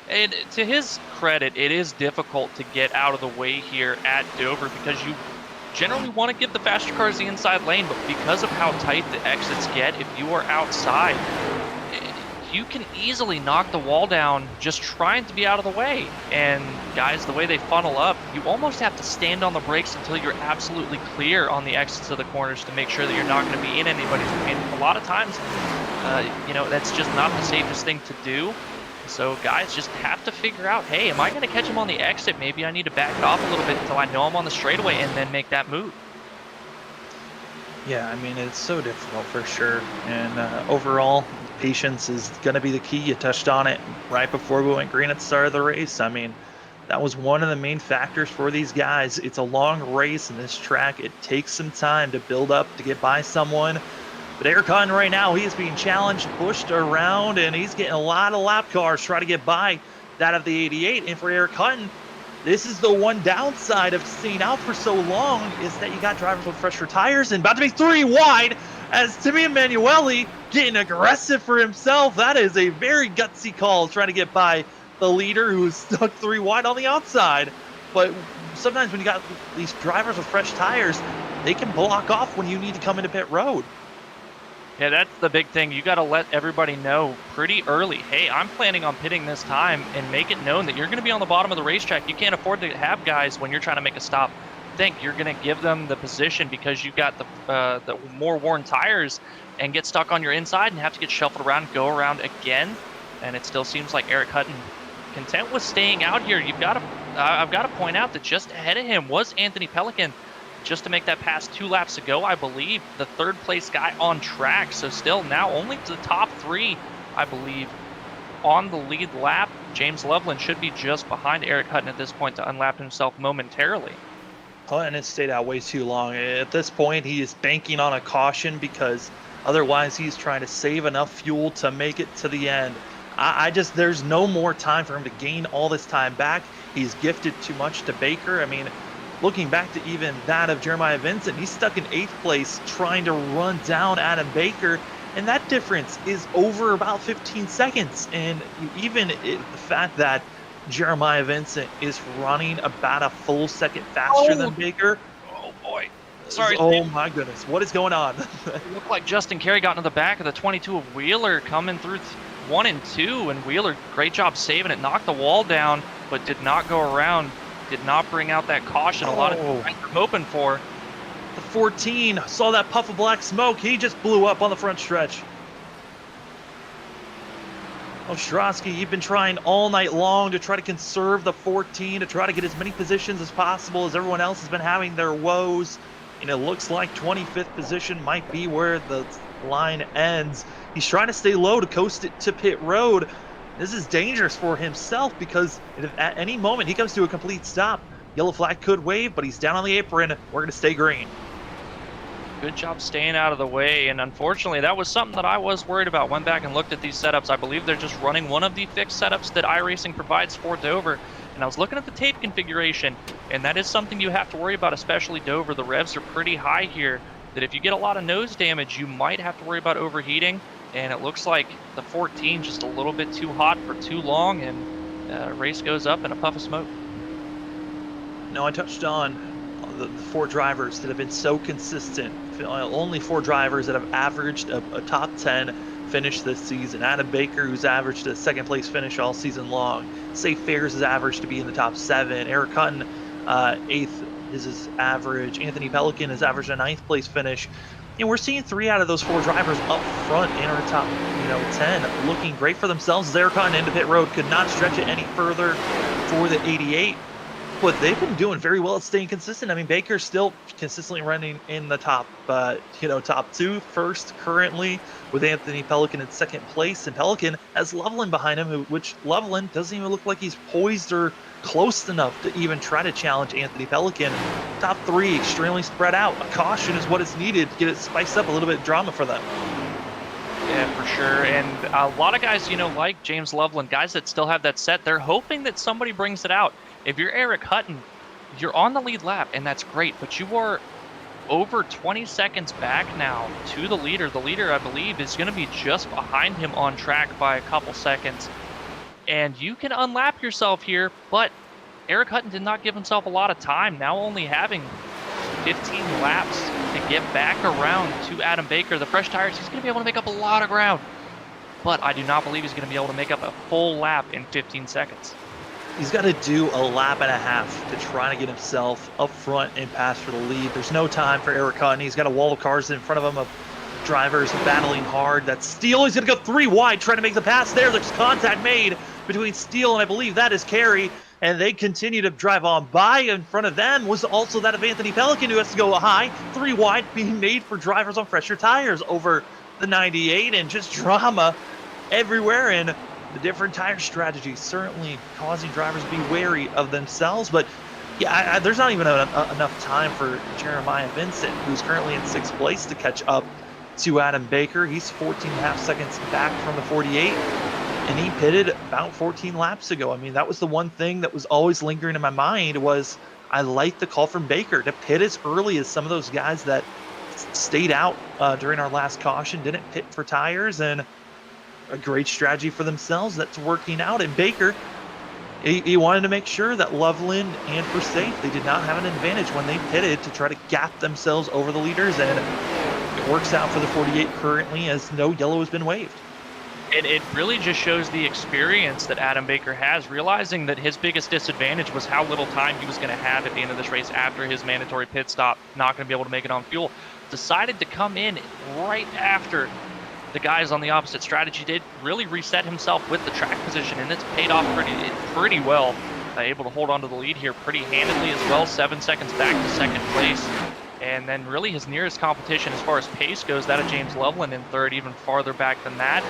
And to his credit, it is difficult to get out of the way here at Dover because you generally want to give the faster cars the inside lane, but because of how tight the exits get, if you are outside, you can easily knock the wall down just trying to be out of the way. And guys, the way they funnel up, you almost have to stand on the brakes until you're absolutely clear on the exits of the corners to make sure that you're not going to be in anybody's way. And a lot of times, that's just not the safest thing to do. So guys just have to figure out, hey, am I going to catch him on the exit? Maybe I need to back it off a little bit until I know I'm on the straightaway and then make that move. Yeah, I mean, it's so difficult for sure. And overall, patience is going to be the key. You touched on it right before we went green at the start of the race. I mean, that was one of the main factors for these guys. It's a long race in this track. It takes some time to build up to get by someone. But Eric Hutton right now, he is being challenged, pushed around, and he's getting a lot of lap cars trying to get by that of the 88. And for Eric Hutton, this is the one downside of staying out for so long is that you got drivers with fresher tires and about to be 3 wide as Timmy Emanuele getting aggressive for himself. That is a very gutsy call trying to get by the leader who's stuck 3 wide on the outside. But sometimes when you got these drivers with fresh tires, they can block off when you need to come into pit road. Yeah, that's the big thing. You got to let everybody know pretty early, hey, I'm planning on pitting this time, and make it known that you're going to be on the bottom of the racetrack. You can't afford to have guys when you're trying to make a stop think you're going to give them the position because you've got the more worn tires and get stuck on your inside and have to get shuffled around, go around again. And it still seems like Eric Hutton content with staying out here. I've got to point out that just ahead of him was Anthony Pelican. just to make that pass 2 laps ago, I believe, the third place guy on track. So still now only to the top 3, I believe, on the lead lap. James Loveland should be just behind Eric Hutton at this point to unlap himself momentarily. Hutton has stayed out way too long. At this point, he is banking on a caution because otherwise he's trying to save enough fuel to make it to the end. There's no more time for him to gain all this time back. He's gifted too much to Baker. I mean, looking back to even that of Jeremiah Vincent, he's stuck in 8th place trying to run down Adam Baker, and that difference is over about 15 seconds. And even the fact that Jeremiah Vincent is running about a full second faster than Baker. Oh boy. Sorry. Oh my goodness. What is going on? It looked like Justin Carey got into the back of the 22 of Wheeler coming through 1 and 2, and Wheeler, great job saving it, knocked the wall down, but did not go around, did not bring out that caution a lot of guys were hoping for. The 14 saw that puff of black smoke. He just blew up on the front stretch. Ostrowski, he'd been trying all night long to try to conserve the 14, to try to get as many positions as possible as everyone else has been having their woes. And it looks like 25th position might be where the line ends. He's trying to stay low to coast it to pit road. This is dangerous for himself because if at any moment he comes to a complete stop, yellow flag could wave, but he's down on the apron. We're going to stay green. Good job staying out of the way, and unfortunately that was something that I was worried about. Went back and looked at these setups. I believe they're just running one of the fixed setups that iRacing provides for Dover, and I was looking at the tape configuration, and that is something you have to worry about, especially Dover. The revs are pretty high here, that if you get a lot of nose damage, you might have to worry about overheating, and it looks like the 14 just a little bit too hot for too long, and race goes up in a puff of smoke. No, I touched on the 4 drivers that have been so consistent. Only 4 drivers that have averaged a top 10 finish this season. Adam Baker, who's averaged a 2nd place finish all season long. Safe Fares is averaged to be in the top 7. Eric Hutton, 8th is his average. Anthony Pelican has averaged a 9th place finish. And we're seeing 3 out of those 4 drivers up front in our top 10 looking great for themselves. As Eric Hutton into pit road could not stretch it any further for the 88. But they've been doing very well at staying consistent. I mean, Baker's still consistently running in the top, top 2 first currently, with Anthony Pelican in 2nd place. And Pelican has Loveland behind him, which Loveland doesn't even look like he's poised or close enough to even try to challenge Anthony Pelican. Top 3 extremely spread out. A caution is what is needed to get it spiced up a little bit of drama for them. Yeah, for sure. And a lot of guys, like James Loveland, guys that still have that set, they're hoping that somebody brings it out. If you're Eric Hutton, you're on the lead lap, and that's great, but you are over 20 seconds back now to the leader. The leader, I believe, is going to be just behind him on track by a couple seconds. And you can unlap yourself here, but Eric Hutton did not give himself a lot of time, now only having 15 laps to get back around to Adam Baker. The fresh tires, he's going to be able to make up a lot of ground, but I do not believe he's going to be able to make up a full lap in 15 seconds. He's got to do a lap and a half to try to get himself up front and pass for the lead. There's no time for Eric Hutton. He's got a wall of cars in front of him of drivers battling hard. That's Steele. He's going to go 3 wide, trying to make the pass there. There's contact made between Steele and I believe that is Carey, and they continue to drive on by. In front of them was also that of Anthony Pelican, who has to go high. 3 wide being made for drivers on fresher tires over the 98, and just drama everywhere. And the different tire strategies certainly causing drivers to be wary of themselves. But yeah, there's not even enough time for Jeremiah Vincent, who's currently in 6th place, to catch up to Adam Baker. He's 14.5 seconds back from the 48, and he pitted about 14 laps ago. I mean, that was the one thing that was always lingering in my mind, was I liked the call from Baker to pit as early as some of those guys that stayed out during our last caution, didn't pit for tires, and a great strategy for themselves that's working out. And Baker, he wanted to make sure that Loveland and Forsyth, they did not have an advantage when they pitted to try to gap themselves over the leaders, and it works out for the 48 currently, as no yellow has been waved. And it really just shows the experience that Adam Baker has, realizing that his biggest disadvantage was how little time he was going to have at the end of this race after his mandatory pit stop, not going to be able to make it on fuel. Decided to come in right after the guys on the opposite strategy did, really reset himself with the track position, and it's paid off pretty well. Able to hold on to the lead here pretty handedly as well. 7 seconds back to 2nd place. And then really his nearest competition as far as pace goes, that of James Loveland in third, even farther back than that.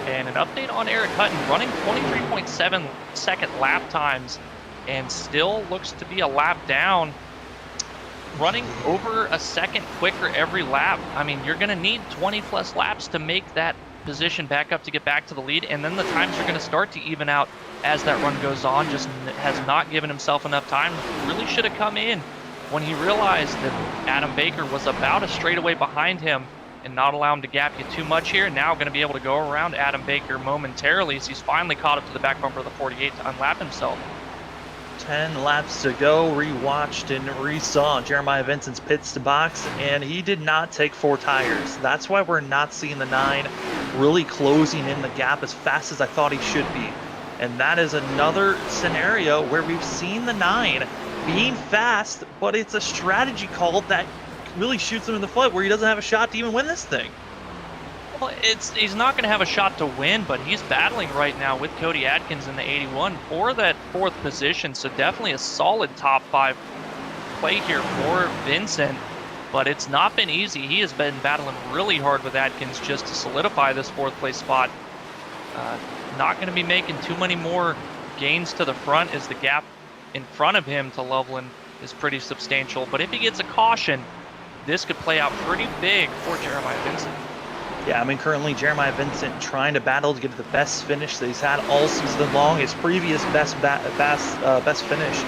And an update on Eric Hutton, running 23.7 second lap times and still looks to be a lap down, running over a second quicker every lap. I mean, you're going to need 20 plus laps to make that position back up to get back to the lead, and then the times are going to start to even out as that run goes on. Just has not given himself enough time. Really should have come in when he realized that Adam Baker was about a straightaway behind him and not allow him to gap you too much here. Now going to be able to go around Adam Baker momentarily as he's finally caught up to the back bumper of the 48 to unlap himself. 10 laps to go. Rewatched and re-saw Jeremiah Vincent's pits to box, and he did not take 4 tires. That's why we're not seeing the 9 really closing in the gap as fast as I thought he should be. And that is another scenario where we've seen the 9 being fast, but it's a strategy call that really shoots him in the foot where he doesn't have a shot to even win this thing. Well, he's not going to have a shot to win, but he's battling right now with Cody Atkins in the 81 for that 4th position. So definitely a solid top 5 play here for Vincent, but it's not been easy. He has been battling really hard with Atkins just to solidify this 4th place spot. Not going to be making too many more gains to the front as the gap in front of him to Loveland is pretty substantial. But if he gets a caution, this could play out pretty big for Jeremiah Vincent. Yeah, I mean, currently Jeremiah Vincent trying to battle to get to the best finish that he's had all season long. His previous best finish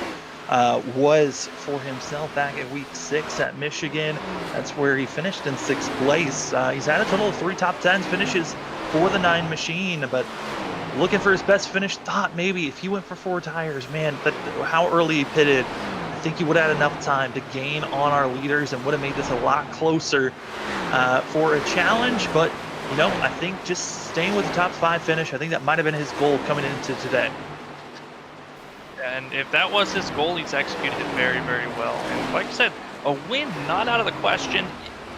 was for himself back at week 6 at Michigan. That's where he finished in 6th place. He's had a total of 3 top 10 finishes for the 9 machine, but looking for his best finish. Thought maybe if he went for 4 tires, man, how early he pitted, I think he would have had enough time to gain on our leaders and would have made this a lot closer for a challenge. But, you know, I think just staying with the top 5 finish, I think that might have been his goal coming into today. And if that was his goal, he's executed it very, very well. And like I said, a win not out of the question,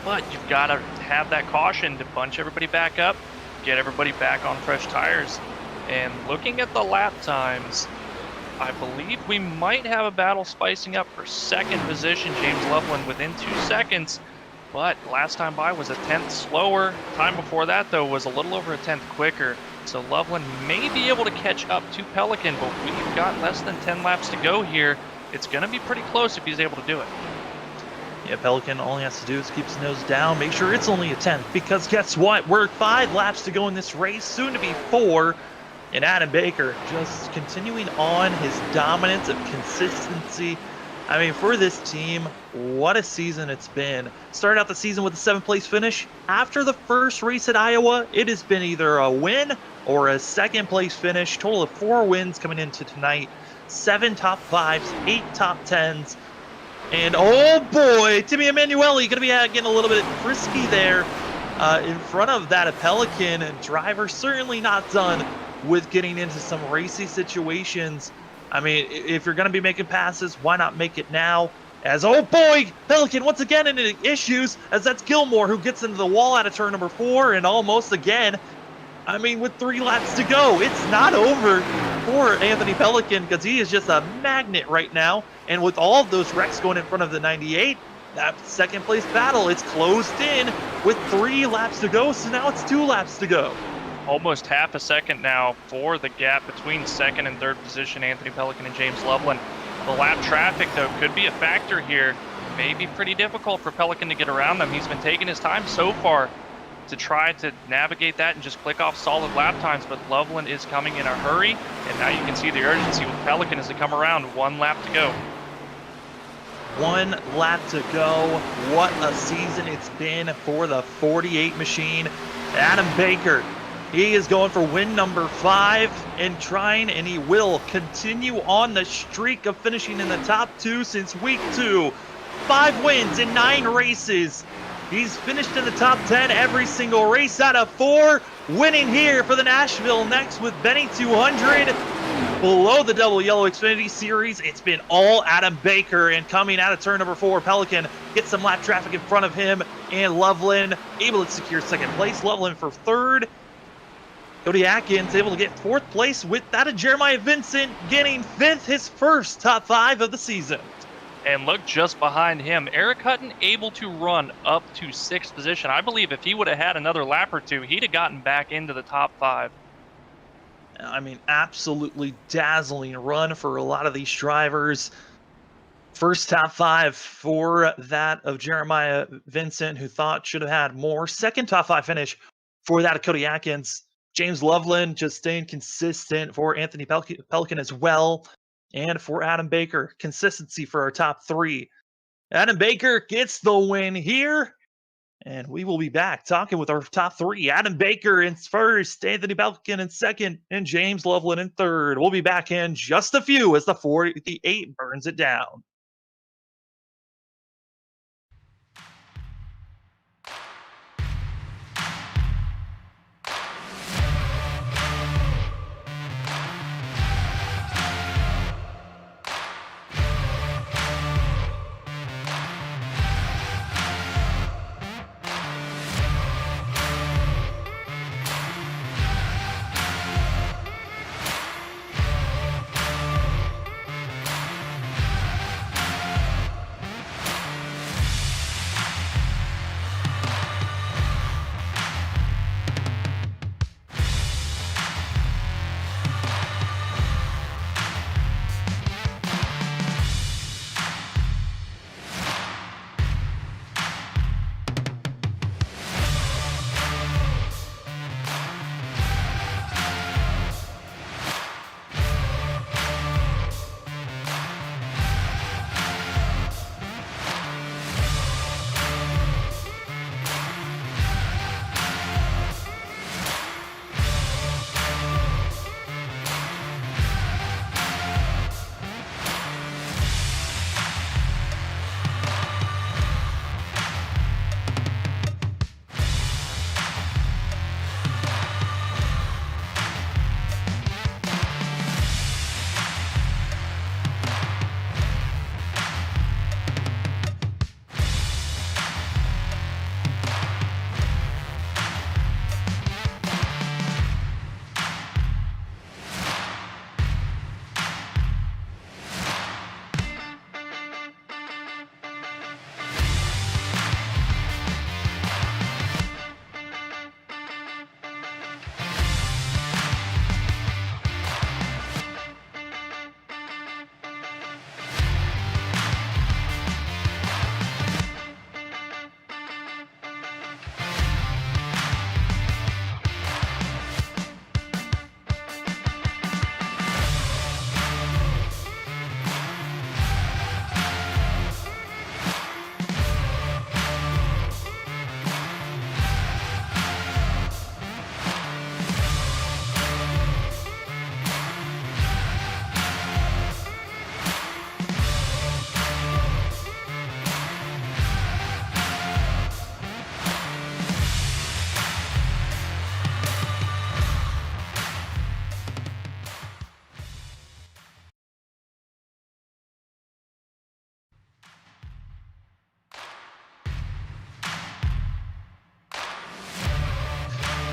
but you've got to have that caution to bunch everybody back up, get everybody back on fresh tires. And looking at the lap times, I believe we might have a battle spicing up for 2nd position. James Loveland within 2 seconds, but last time by was a 10th slower. Time before that, though, was a little over a 10th quicker. So Loveland may be able to catch up to Pelican, but we've got less than 10 laps to go here. It's going to be pretty close if he's able to do it. Yeah, Pelican, all he has to do is keep his nose down, make sure it's only a 10th, because guess what? We're 5 laps to go in this race, soon to be 4. And Adam Baker just continuing on his dominance of consistency. I mean, for this team, what a season it's been. Started out the season with a 7th place finish. After the first race at Iowa, it has been either a win or a 2nd place finish. Total of 4 wins coming into tonight. 7 top 5s, 8 top 10s. And oh boy, Timmy Emanuele going to be getting a little bit frisky there in front of that Pelican. And driver certainly not done with getting into some racy situations. I mean, if you're going to be making passes, why not make it now? As, oh boy, Pelican once again into issues, as that's Gilmore who gets into the wall out of turn number 4 and almost again. I mean, with 3 laps to go, it's not over for Anthony Pelican because he is just a magnet right now. And with all of those wrecks going in front of the 98, that 2nd place battle, it's closed in with 3 laps to go. So now it's 2 laps to go. Almost half a second now for the gap between 2nd and 3rd position, Anthony Pelican and James Loveland. The lap traffic, though, could be a factor here. May be pretty difficult for Pelican to get around them. He's been taking his time so far to try to navigate that and just click off solid lap times, but Loveland is coming in a hurry, and now you can see the urgency with Pelican as they come around. 1 lap to go. 1 lap to go. What a season it's been for the 48 machine. Adam Baker, he is going for win number 5 and trying, and he will continue on the streak of finishing in the top 2 since week 2. 5 wins in 9 races. He's finished in the top 10 every single race out of 4. Winning here for the Nashville Next with Benny 200. Below the Double Yellow Xfinity Series, it's been all Adam Baker, and coming out of turn number 4, Pelican gets some lap traffic in front of him, and Loveland able to secure 2nd place. Loveland for 3rd. Cody Atkins able to get 4th place with that of Jeremiah Vincent getting 5th, his first top 5 of the season. And look just behind him, Eric Hutton able to run up to 6th position. I believe if he would have had another lap or two, he'd have gotten back into the top 5. I mean, absolutely dazzling run for a lot of these drivers. First top 5 for that of Jeremiah Vincent, who thought should have had more. Second top 5 finish for that of Cody Atkins. James Loveland just staying consistent for Anthony Pelican as well. And for Adam Baker, consistency for our top 3. Adam Baker gets the win here. And we will be back talking with our top 3. Adam Baker in first, Anthony Pelican in second, and James Loveland in third. We'll be back in just a few as the 48 burns it down.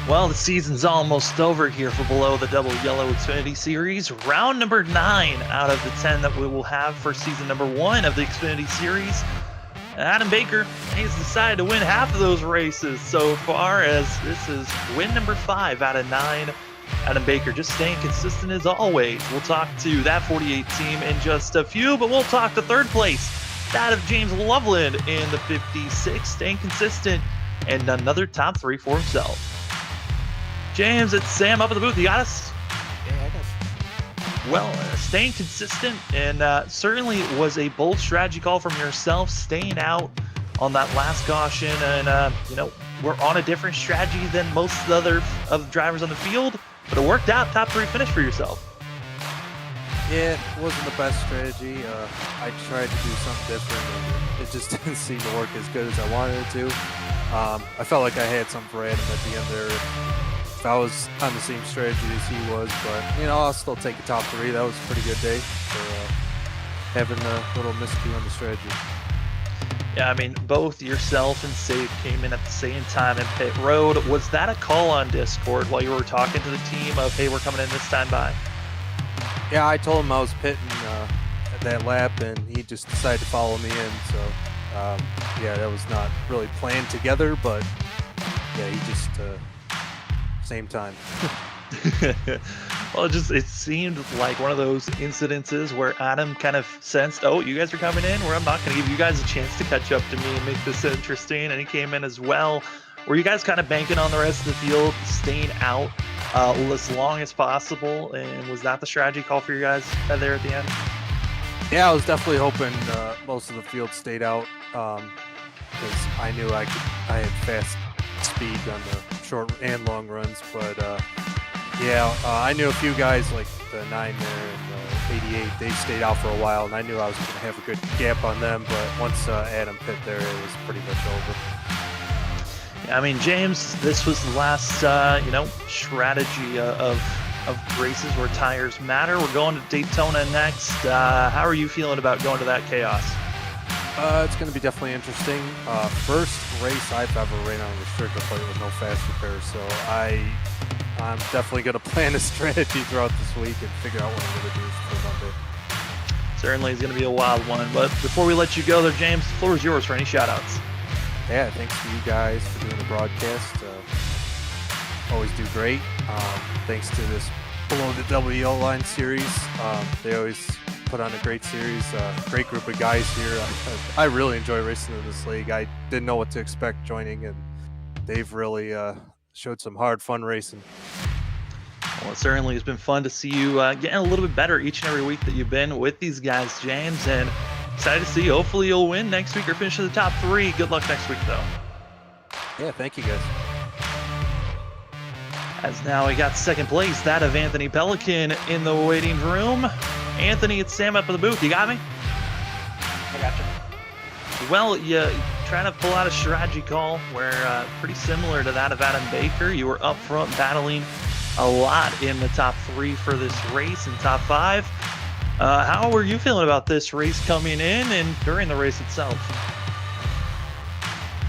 Well, the season's almost over here for Below the Double Yellow Xfinity Series. Round number 9 out of the 10 that we will have for season number 1 of the Xfinity Series. Adam Baker has decided to win half of those races so far, as this is win number 5 out of 9. Adam Baker just staying consistent as always. We'll talk to that 48 team in just a few, but we'll talk to third place, that of James Loveland in the 56, staying consistent, and another top 3 for himself. James, it's Sam up in the booth. You got us? Yeah, I got you. Well, staying consistent, and certainly was a bold strategy call from yourself, staying out on that last caution. And, we're on a different strategy than most of the other drivers on the field, but it worked out. Top 3 finish for yourself. Yeah, it wasn't the best strategy. I tried to do something different, and it just didn't seem to work as good as I wanted it to. I felt like I had some for Adam at the end there. If I was on the same strategy as he was, but I'll still take the top 3. That was a pretty good day for having a little miscue on the strategy. Yeah, I mean, both yourself and Save came in at the same time in pit road. Was that a call on Discord while you were talking to the team of, hey, we're coming in this time by? Yeah, I told him I was pitting that lap, and he just decided to follow me in. So yeah, that was not really planned together, but yeah, he just same time. Well, it seemed like one of those incidences where Adam kind of sensed, oh, you guys are coming in, where I'm not going to give you guys a chance to catch up to me and make this interesting, and he came in as well. Were you guys kind of banking on the rest of the field staying out as long as possible, and was that the strategy call for you guys there at the end? Yeah, I was definitely hoping most of the field stayed out because I knew I had fast speed on the short and long runs, but yeah, I knew a few guys like the 9 there and the 88. They stayed out for a while, and I knew I was going to have a good gap on them. But once Adam pit there, it was pretty much over. Yeah, I mean, James, this was the last, strategy of races where tires matter. We're going to Daytona next. How are you feeling about going to that chaos? It's going to be definitely interesting. First race I've ever ran on a restrictor plate with no fast repair, so I'm definitely going to plan a strategy throughout this week and figure out what I'm going to do for Monday. Certainly is going to be a wild one, but before we let you go there, James, the floor is yours for any shout-outs. Yeah, thanks to you guys for doing the broadcast. Always do great. Thanks to this Below the WL Line series. They always put on a great series. Great group of guys here. I really enjoy racing in this league. I didn't know what to expect joining, and they've really showed some hard fun racing. Well, it certainly has been fun to see you getting a little bit better each and every week that you've been with these guys, James, and excited to see you. Hopefully you'll win next week or finish in the top 3. Good luck next week, though. Yeah, thank you, guys. As now we got second place, that of Anthony Pelican in the waiting room. Anthony, it's Sam up in the booth. You got me? I got you. Well, you trying to pull out a strategy call where pretty similar to that of Adam Baker. You were up front battling a lot in the top 3 for this race and top 5. How were you feeling about this race coming in and during the race itself?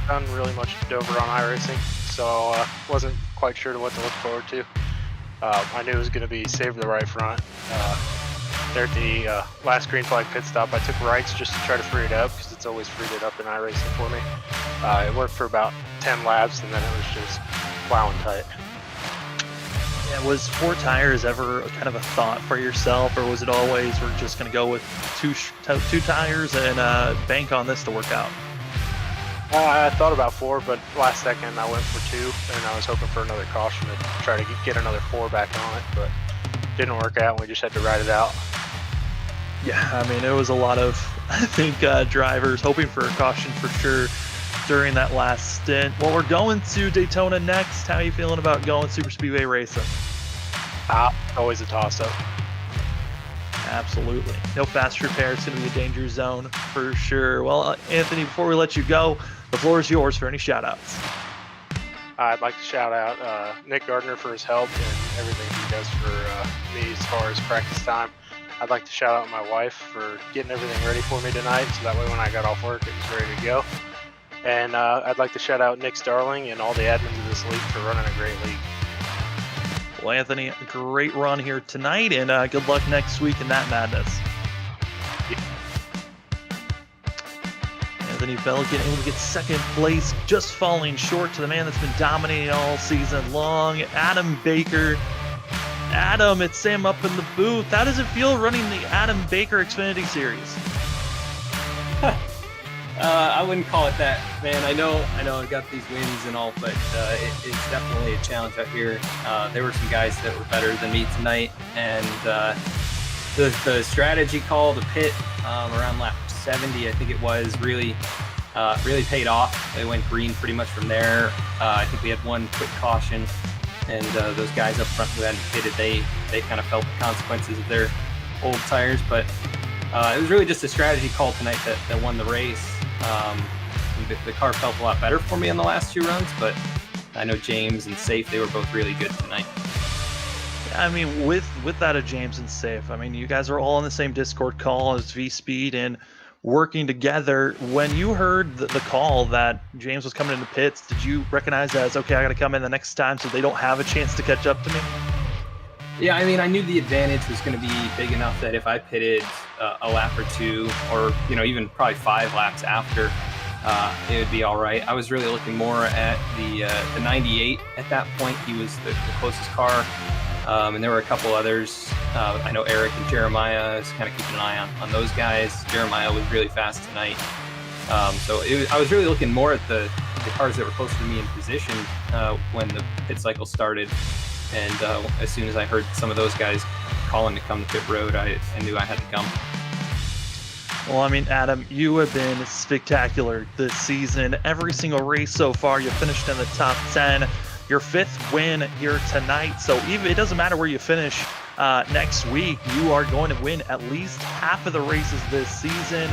Done really much Dover on iRacing, so wasn't quite sure to what to look forward to. I knew it was going to be save the right front. There at the last green flag pit stop, I took rights just to try to free it up because it's always freed it up in iRacing for me. It worked for about 10 laps, and then it was just plowing tight. Yeah, was 4 tires ever kind of a thought for yourself, or was it always we're just going to go with two tires and bank on this to work out? I thought about 4, but last second I went for 2, and I was hoping for another caution to try to get another 4 back on it, but didn't work out, and we just had to ride it out. Yeah, I mean, it was a lot of, I think, drivers hoping for a caution for sure during that last stint. Well, we're going to Daytona next. How are you feeling about going super speedway racing? Always a toss-up. Absolutely. No fast repair. It's going to be a danger zone for sure. Well, Anthony, before we let you go, the floor is yours for any shout-outs. I'd like to shout out Nick Gardner for his help and everything he does for me as far as practice time. I'd like to shout out my wife for getting everything ready for me tonight, so that way when I got off work, it was ready to go. And I'd like to shout out Nick Starling and all the admins of this league for running a great league. Well, Anthony, a great run here tonight, and good luck next week in that madness. Yeah. Anthony Pelican able to get second place, just falling short to the man that's been dominating all season long, Adam Baker. Adam, it's Sam up in the booth. How does it feel running the Adam Baker Xfinity Series? I wouldn't call it that, man. I know I've got these wins and all, but it's definitely a challenge out here. There were some guys that were better than me tonight, and the strategy call, the pit around lap 70, I think it was, really paid off. They went green pretty much from there. I think we had one quick caution, and those guys up front who hadn't pitted, they kind of felt the consequences of their old tires, but it was really just a strategy call tonight that won the race. The car felt a lot better for me on the last 2 runs, but I know James and Safe, they were both really good tonight. I mean, with that of James and Safe, I mean, you guys are all on the same Discord call as V-Speed and working together. When you heard the call that James was coming into pits, did you recognize that as, okay, I got to come in the next time so they don't have a chance to catch up to me? Yeah, I mean, I knew the advantage was going to be big enough that if I pitted a lap or two, or even probably 5 laps after, it would be all right. I was really looking more at the 98 at that point. He was the closest car, and there were a couple others. I know Eric and Jeremiah. I was kind of keeping an eye on those guys. Jeremiah was really fast tonight, so I was really looking more at the cars that were closer to me in position when the pit cycle started. And as soon as I heard some of those guys calling to come to pit road, I knew I had to come. Well, I mean, Adam, you have been spectacular this season. Every single race so far, you finished in the top 10. Your 5th win here tonight. So even it doesn't matter where you finish next week, you are going to win at least half of the races this season.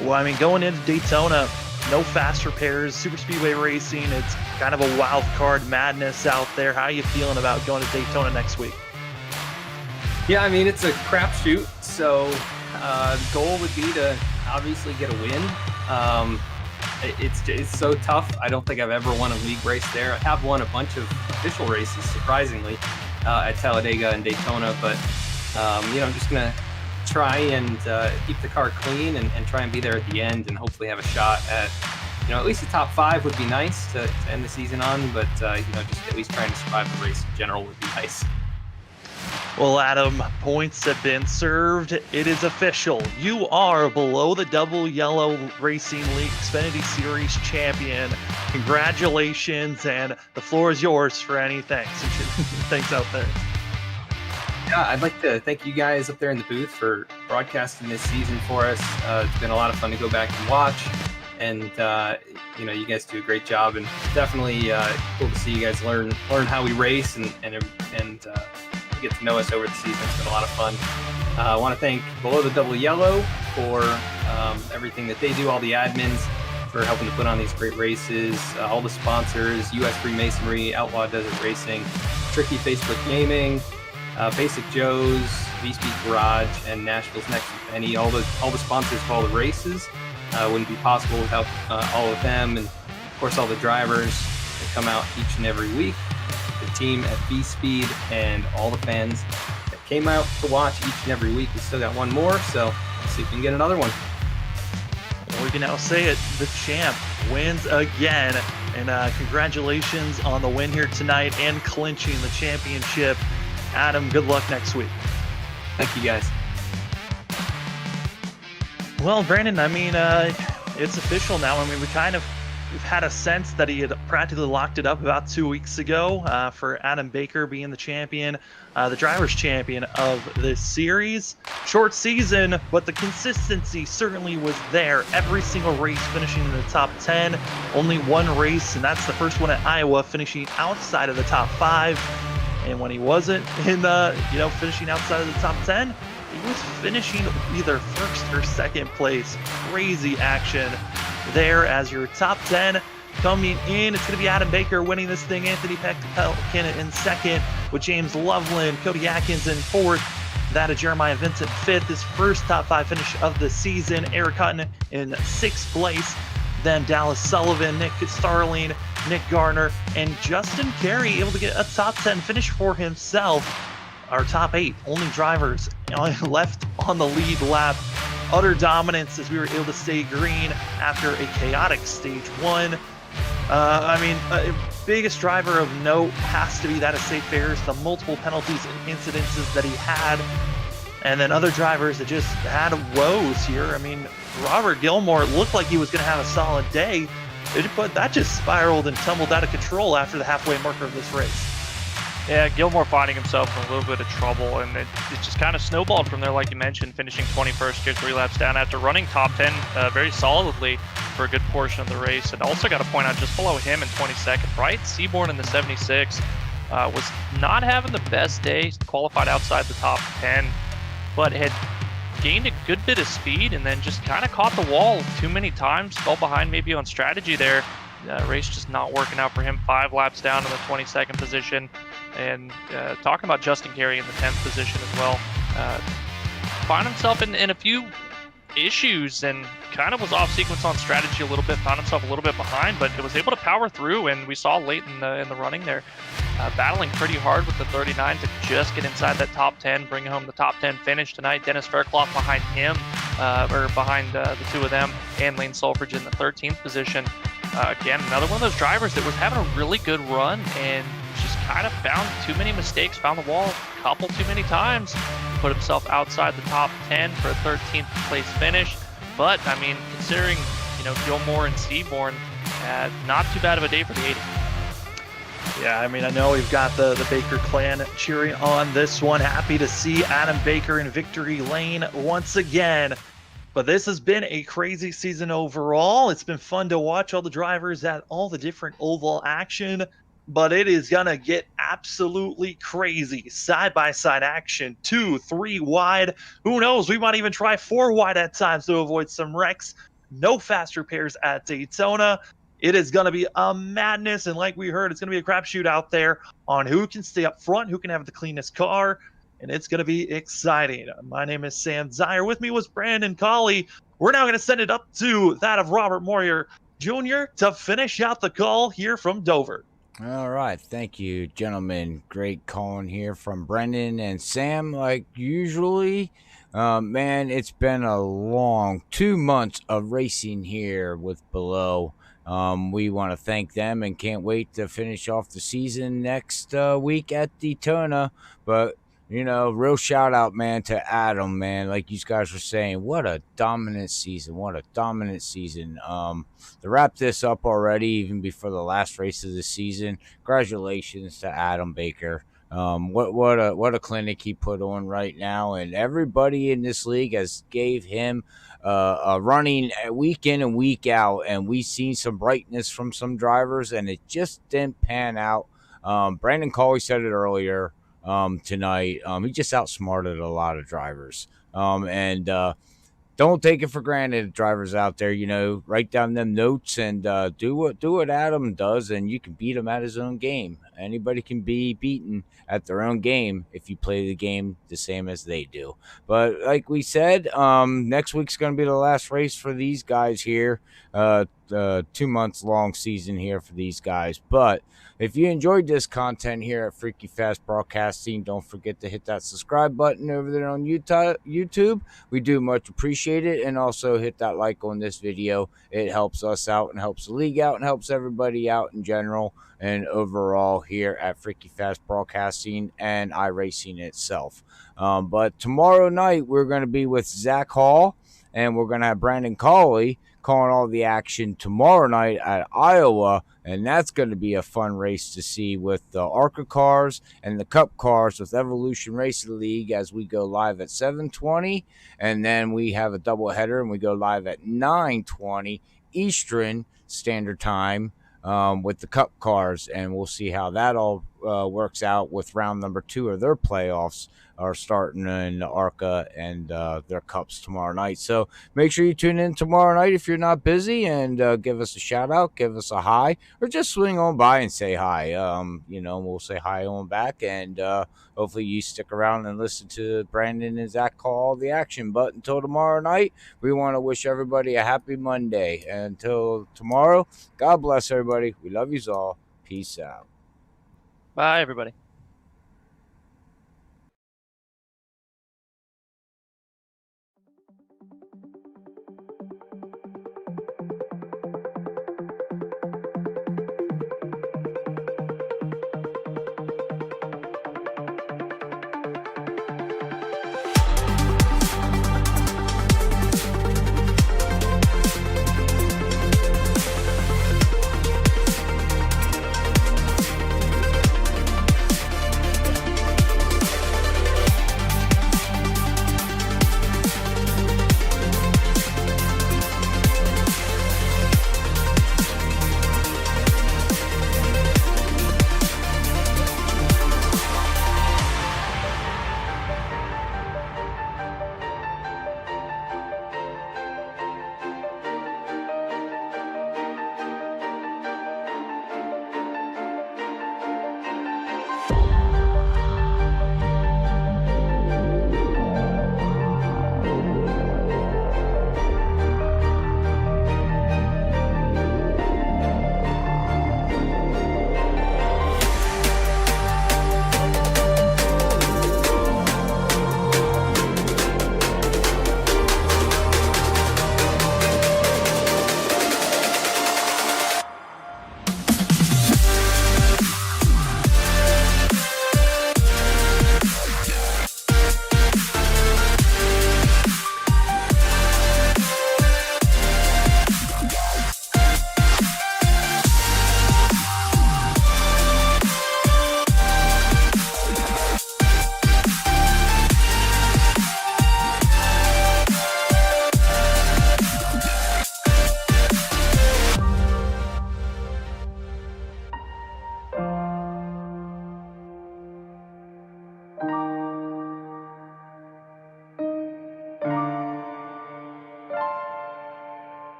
Well, I mean, going into Daytona, no fast repairs, super speedway racing. It's kind of a wild card madness out there. How are you feeling about going to Daytona next week? Yeah, I mean, it's a crapshoot. So the goal would be to obviously get a win. It's so tough. I don't think I've ever won a league race there. I have won a bunch of official races, surprisingly, at Talladega and Daytona. But, I'm just going to try and keep the car clean and try and be there at the end and hopefully have a shot at, at least the top 5 would be nice to end the season on, but, just at least trying to survive the race in general would be nice. Well, Adam, points have been served. It is official. You are below the Double Yellow Racing League Xfinity Series champion. Congratulations, and the floor is yours for any thanks. Thanks out there. Yeah, I'd like to thank you guys up there in the booth for broadcasting this season for us. It's been a lot of fun to go back and watch, and you guys do a great job, and definitely cool to see you guys learn how we race and get to know us over the season. It's been a lot of fun. I want to thank Below the Double Yellow for everything that they do, all the admins for helping to put on these great races, all the sponsors, US Freemasonry, Outlaw Desert Racing, Tricky Facebook Gaming, Basic Joe's, V-Speed Garage, and Nashville's Next with Benny. All the sponsors of all the races wouldn't be possible without all of them, and of course all the drivers that come out each and every week, the team at V-Speed, and all the fans that came out to watch each and every week. We still got one more, so let's see if we can get another one. Well, we can now say it, the champ wins again, and congratulations on the win here tonight and clinching the championship. Adam, good luck next week. Thank you, guys. Well, Brandon, I mean, it's official now. I mean, we've had a sense that he had practically locked it up about 2 weeks ago for Adam Baker being the champion, the driver's champion of this series. Short season, but the consistency certainly was there. Every single race finishing in the top 10. Only one race, and that's the first one at Iowa, finishing outside of the top 5. And when he wasn't in finishing outside of the top 10, he was finishing either first or second place. Crazy action there as your top 10 coming in. It's going to be Adam Baker winning this thing, Anthony Pelican in second, with James Loveland, Cody Atkins in fourth, that of Jeremiah Vincent fifth, his first top 5 finish of the season. Eric Hutton in 6th place. Then Dallas Sullivan, Nick Starling, Nick Garner, and Justin Carey able to get a top 10 finish for himself. Our top 8 only drivers left on the lead lap. Utter dominance as we were able to stay green after a chaotic stage 1. Biggest driver of note has to be that of Safe Bears, the multiple penalties and incidences that he had. And then other drivers that just had woes here. I mean, Robert Gilmore looked like he was going to have a solid day, but that just spiraled and tumbled out of control after the halfway marker of this race. Yeah, Gilmore finding himself in a little bit of trouble, and it just kind of snowballed from there, like you mentioned, finishing 21st here, 3 laps down after running top 10 very solidly for a good portion of the race. And also got to point out, just below him in 22nd, Bryce Seaborn in the 76 was not having the best day, qualified outside the top 10, but had gained a good bit of speed and then just kind of caught the wall too many times, fell behind maybe on strategy there. Race just not working out for him. 5 laps down in the 22nd position. And talking about Justin Carey in the 10th position as well. Found himself in a few issues and kind of was off sequence on strategy a little bit, found himself a little bit behind, but it was able to power through, and we saw late in the running there, battling pretty hard with the 39 to just get inside that top 10, bring home the top 10 finish tonight. Dennis Fairclough behind him, or behind the two of them, and Lane Sulfridge in the 13th position. Again, another one of those drivers that was having a really good run and just kind of found too many mistakes, found the wall a couple too many times, put himself outside the top 10 for a 13th place finish. But, I mean, considering, Gilmore and Seaborn, not too bad of a day for the 80. Yeah, I mean, I know we've got the Baker clan cheering on this one. Happy to see Adam Baker in victory lane once again. But this has been a crazy season overall. It's been fun to watch all the drivers at all the different oval action. But it is going to get absolutely crazy. Side-by-side action, 2, 3 wide. Who knows? We might even try 4 wide at times to avoid some wrecks. No fast repairs at Daytona. It is going to be a madness. And like we heard, it's going to be a crapshoot out there on who can stay up front, who can have the cleanest car. And it's going to be exciting. My name is Sam Zyer. With me was Brandon Colley. We're now going to send it up to that of Robert Moyer Jr. to finish out the call here from Dover. All right. Thank you, gentlemen. Great calling here from Brendan and Sam, like usually. Man, it's been a long 2 months of racing here with Below. We want to thank them and can't wait to finish off the season next week at Daytona. But, real shout out, man, to Adam, man. Like you guys were saying, what a dominant season. What a dominant season. To wrap this up already, even before the last race of the season, congratulations to Adam Baker. What a clinic he put on right now, and everybody in this league has gave him a running week in and week out, and we've seen some brightness from some drivers, and it just didn't pan out. Brandon Colley said it earlier tonight. He just outsmarted a lot of drivers, and don't take it for granted, drivers out there. Write down them notes and do what Adam does, and you can beat him at his own game. Anybody can be beaten at their own game if you play the game the same as they do. But like we said, next week's going to be the last race for these guys here. 2 months long season here for these guys. But if you enjoyed this content here at Freaky Fast Broadcasting, don't forget to hit that subscribe button over there on YouTube. We do much appreciate it. And also hit that like on this video. It helps us out and helps the league out and helps everybody out in general and overall here at Freaky Fast Broadcasting and iRacing itself. But tomorrow night, we're going to be with Zach Hall, and we're going to have Brandon Colley calling all the action tomorrow night at Iowa, and that's going to be a fun race to see with the ARCA cars and the Cup cars with Evolution Racing League as we go live at 7:20, and then we have a doubleheader and we go live at 9:20 Eastern Standard Time with the Cup cars, and we'll see how that all works out with round number 2 of their playoffs are starting in the ARCA and their Cups tomorrow night. So make sure you tune in tomorrow night if you're not busy, and give us a shout out, give us a hi, or just swing on by and say hi. We'll say hi on back, and hopefully you stick around and listen to Brandon and Zach call all the action. But until tomorrow night, we want to wish everybody a happy Monday. And until tomorrow, God bless everybody. We love you all. Peace out. Bye, everybody.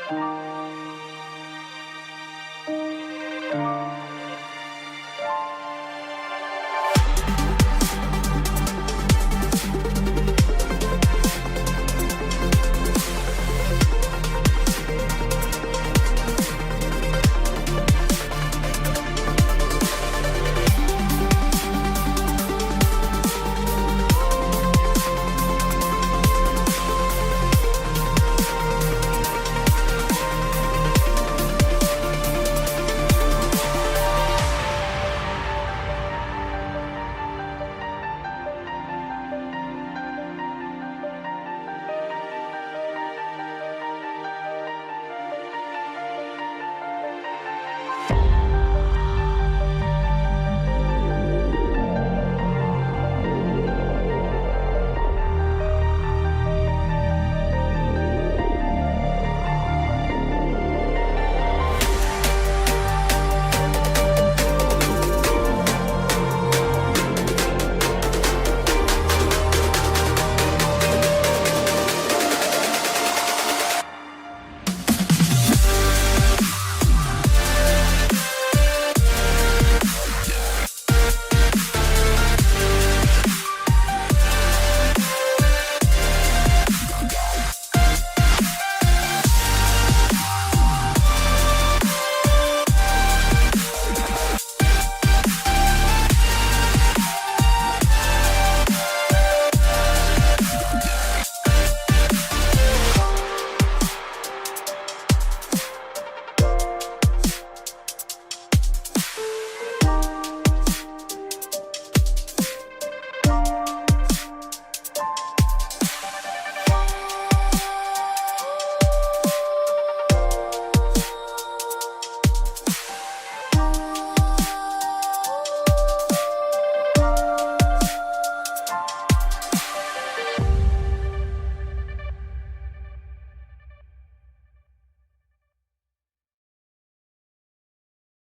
Bye.